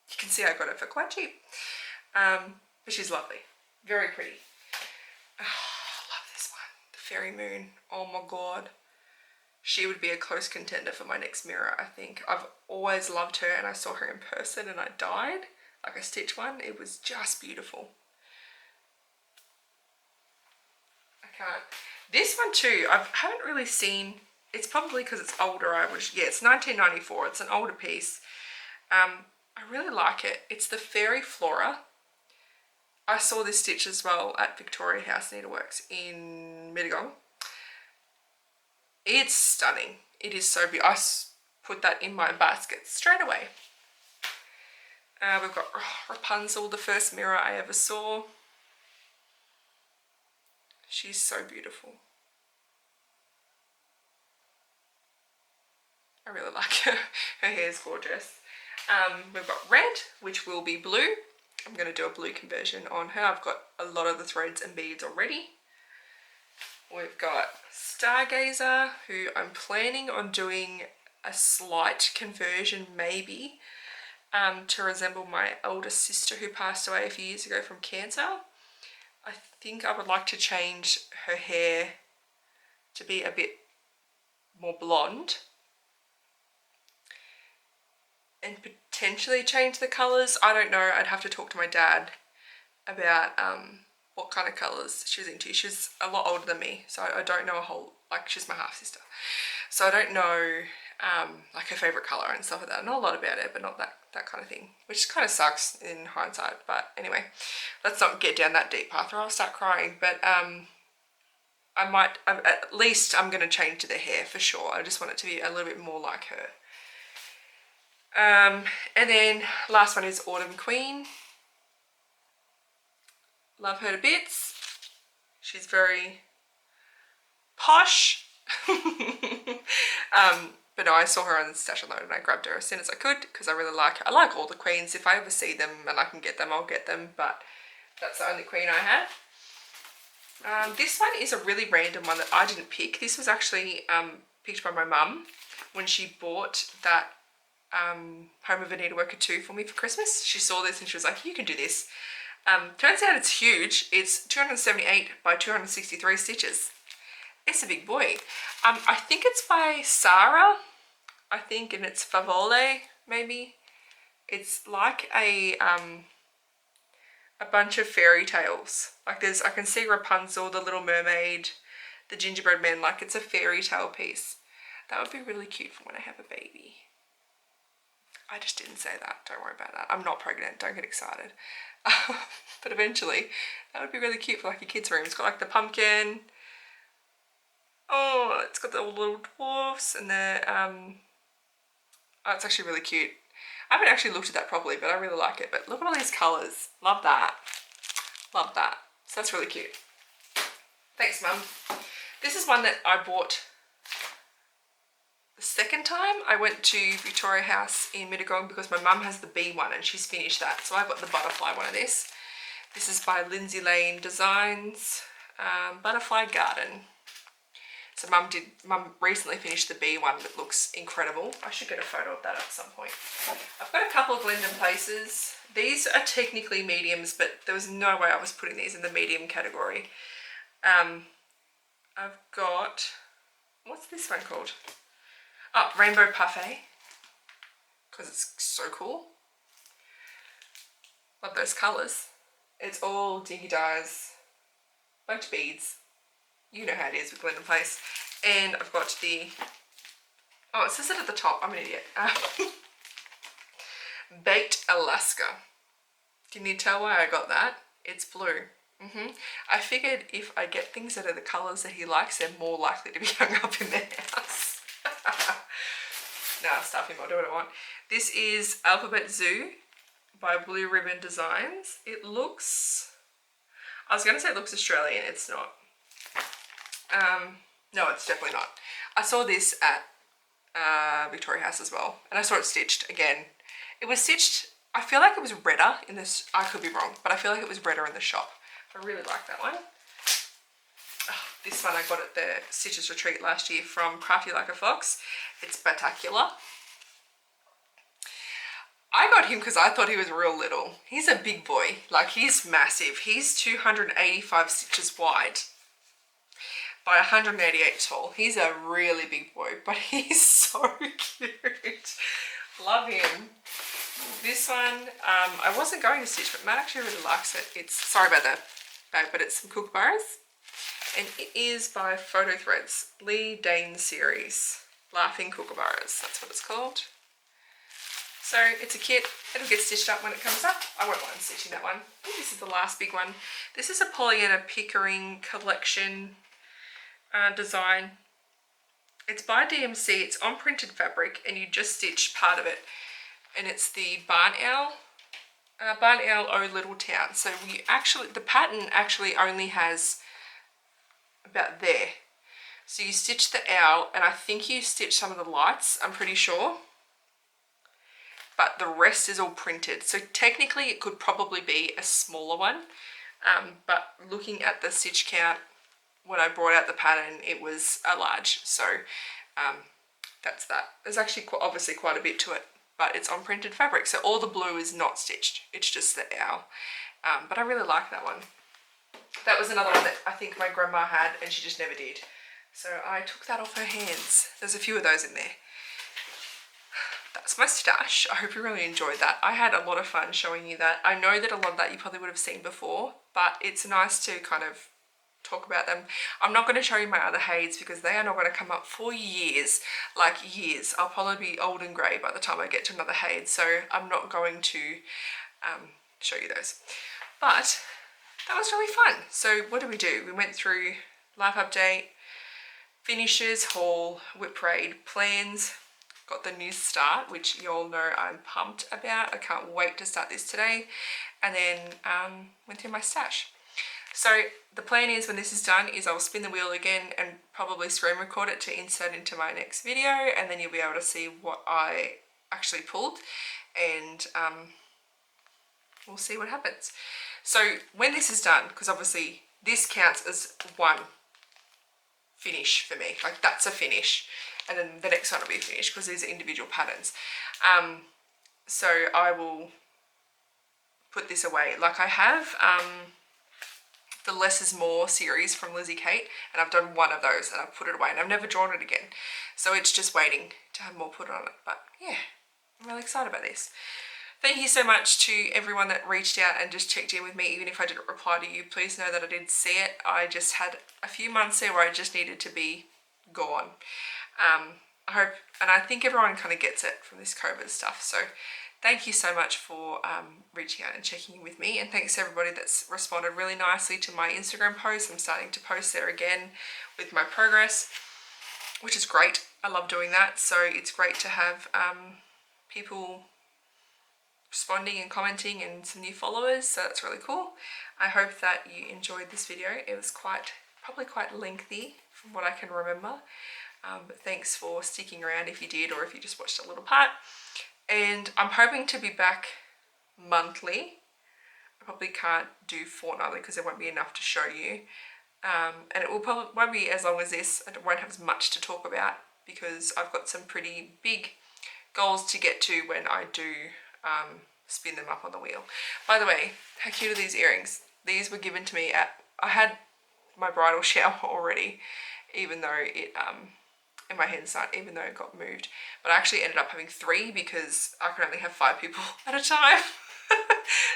You can see I got it for quite cheap. But she's lovely. Very pretty. Oh, I love this one. The Fairy Moon. Oh my god. She would be a close contender for my next mirror, I think. I've always loved her, and I saw her in person and I died. Like I stitched one. It was just beautiful. I can't. This one too, I haven't really seen. It's probably because it's older. Yeah, it's 1994. It's an older piece. I really like it. It's the Fairy Flora. I saw this stitch as well at Victoria House Needleworks in Mittagong. It's stunning. It is so beautiful. I put that in my basket straight away. We've got Rapunzel, the first mirror I ever saw. She's so beautiful. I really like her. Her hair is gorgeous. We've got red, which will be blue. I'm going to do a blue conversion on her. I've got a lot of the threads and beads already. We've got Stargazer, who I'm planning on doing a slight conversion maybe to resemble my older sister who passed away a few years ago from cancer. I think I would like to change her hair to be a bit more blonde and potentially change the colours. I don't know. I'd have to talk to my dad about what kind of colours she was into. She's a lot older than me, so I don't know a whole, like she's my half sister. So I don't know like her favourite colour and stuff like that. I know a lot about it, but not that kind of thing, which kind of sucks in hindsight. But anyway, let's not get down that deep path or I'll start crying. But I might, at least I'm going to change to the hair for sure. I just want it to be a little bit more like her. And then last one is Autumn Queen. Love her to bits. She's very posh. But no, I saw her on the Stash Unloaded and I grabbed her as soon as I could because I really like her. I like all the queens. If I ever see them and I can get them, I'll get them, but that's the only queen I have. This one is a really random one that I didn't pick. This was actually picked by my mum when she bought that Home of a Needleworker 2 for me for Christmas. She saw this and she was like, you can do this. Turns out it's huge. It's 278 by 263 stitches. It's a big boy. I think it's by Sarah, I think, and it's Favole, maybe. It's like a bunch of fairy tales. Like I can see Rapunzel, the Little Mermaid, the Gingerbread Man, like it's a fairy tale piece. That would be really cute for when I have a baby. I just didn't say that, don't worry about that. I'm not pregnant, don't get excited. But eventually, that would be really cute for like a kid's room. It's got like the pumpkin. Oh, it's got the little dwarfs and the, oh, it's actually really cute. I haven't actually looked at that properly, but I really like it. But look at all these colours. Love that. Love that. So that's really cute. Thanks, Mum. This is one that I bought the second time. I went to Victoria House in Mittagong because my mum has the bee one and she's finished that. So I got the butterfly one of this. This is by Lindsay Lane Designs, Butterfly Garden. So Mum recently finished the bee one that looks incredible. I should get a photo of that at some point. I've got a couple of Glendon Places. These are technically mediums, but there was no way I was putting these in the medium category. I've got, what's this one called? Oh, Rainbow Parfait, because it's so cool. Love those colours. It's all dinky dyes, bunch of beads. You know how it is with Glendon Place. And I've got the, oh, it says it at the top. I'm an idiot. Baked Alaska. Can you tell why I got that? It's blue. I figured if I get things that are the colours that he likes, they're more likely to be hung up in their house. Nah, stuff him, I'll do what I want. This is Alphabet Zoo by Blue Ribbon Designs. It looks, I was going to say it looks Australian, it's not. No, it's definitely not. I saw this at Victoria House as well, and I saw it stitched again. It was stitched, I feel like it was redder in this, I could be wrong, but I feel like it was redder in the shop. I really like that one. Oh, this one I got at the Stitches Retreat last year from Crafty Like a Fox. It's Spectacular. I got him because I thought he was real little. He's a big boy, like he's massive. He's 285 stitches wide by 188 tall. He's a really big boy, but he's so cute. Love him. This one, I wasn't going to stitch, but Matt actually really likes it. It's, sorry about the bag, but it's some kookaburras. And it is by Photo Threads, Lee Dane series, Laughing Kookaburras, that's what it's called. So it's a kit, it'll get stitched up when it comes up. I won't mind stitching that one. I think this is the last big one. This is a Pollyanna Pickering collection design. It's by DMC, it's on printed fabric and you just stitch part of it. And it's the Barn Owl O Little Town. So we actually, the pattern actually only has about there. So you stitch the owl and I think you stitch some of the lights, I'm pretty sure. But the rest is all printed. So technically it could probably be a smaller one. But looking at the stitch count, when I brought out the pattern, it was a large. So that's that. There's actually obviously quite a bit to it, but it's on printed fabric. So all the blue is not stitched. It's just the owl. But I really like that one. That was another one that I think my grandma had and she just never did. So I took that off her hands. There's a few of those in there. that's my stash. I hope you really enjoyed that. I had a lot of fun showing you that. I know that a lot of that you probably would have seen before, but it's nice to kind of talk about them. I'm not going to show you my other Hades because they are not going to come up for years, like years. I'll probably be old and grey by the time I get to another Hades, so I'm not going to show you those. But that was really fun. So what did we do? We went through life update, finishes, haul, WIP Parade, plans, got the new start, which you all know I'm pumped about. I can't wait to start this today. And then went through my stash. So the plan is, when this is done, is I'll spin the wheel again and probably screen record it to insert into my next video, and then you'll be able to see what I actually pulled, and we'll see what happens. So when this is done, because obviously this counts as one finish for me, like that's a finish, and then the next one will be a finish because these are individual patterns. So I will put this away. Like I have the Less is More series from Lizzie Kate, and I've done one of those and I've put it away and I've never drawn it again. So it's just waiting to have more put on it. But yeah, I'm really excited about this. Thank you so much to everyone that reached out and just checked in with me, even if I didn't reply to you. Please know that I did see it. I just had a few months there where I just needed to be gone. I hope, and I think everyone kind of gets it from this COVID stuff. So thank you so much for reaching out and checking in with me. And thanks to everybody that's responded really nicely to my Instagram posts. I'm starting to post there again with my progress, which is great. I love doing that. So it's great to have people responding and commenting and some new followers. So that's really cool. I hope that you enjoyed this video. It was probably quite lengthy from what I can remember. But thanks for sticking around if you did, or if you just watched a little part. And I'm hoping to be back monthly. I probably can't do fortnightly because there won't be enough to show you. And it won't be as long as this. I won't have as much to talk about because I've got some pretty big goals to get to when I do spin them up on the wheel. By the way, how cute are these earrings? These were given to me I had my bridal shower already, even though it in my hand sign, even though it got moved. But I actually ended up having 3 because I could only have 5 people at a time.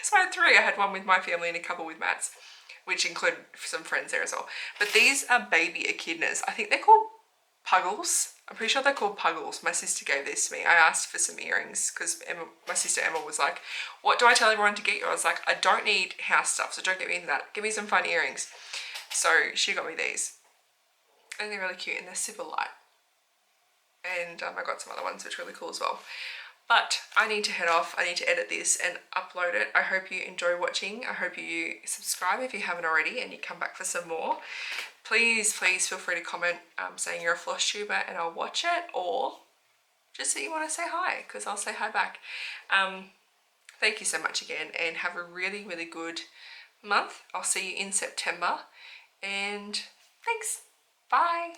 So I had 3. I had one with my family and a couple with Matt's, which included some friends there as well. But these are baby echidnas. I think they're called puggles. I'm pretty sure they're called puggles. My sister gave these to me. I asked for some earrings because my sister Emma was like, what do I tell everyone to get you? I was like, I don't need house stuff, so don't get me into that. Give me some fun earrings. So she got me these. And they're really cute and they're super light. And I got some other ones which are really cool as well. But I need to head off. I need to edit this and upload it. I hope you enjoy watching. I hope you subscribe if you haven't already and you come back for some more. Please feel free to comment saying you're a Flosstuber and I'll watch it, or just that you want to say hi, because I'll say hi back. Thank you so much again, and have a really, really good month. I'll see you in September, and thanks. Bye.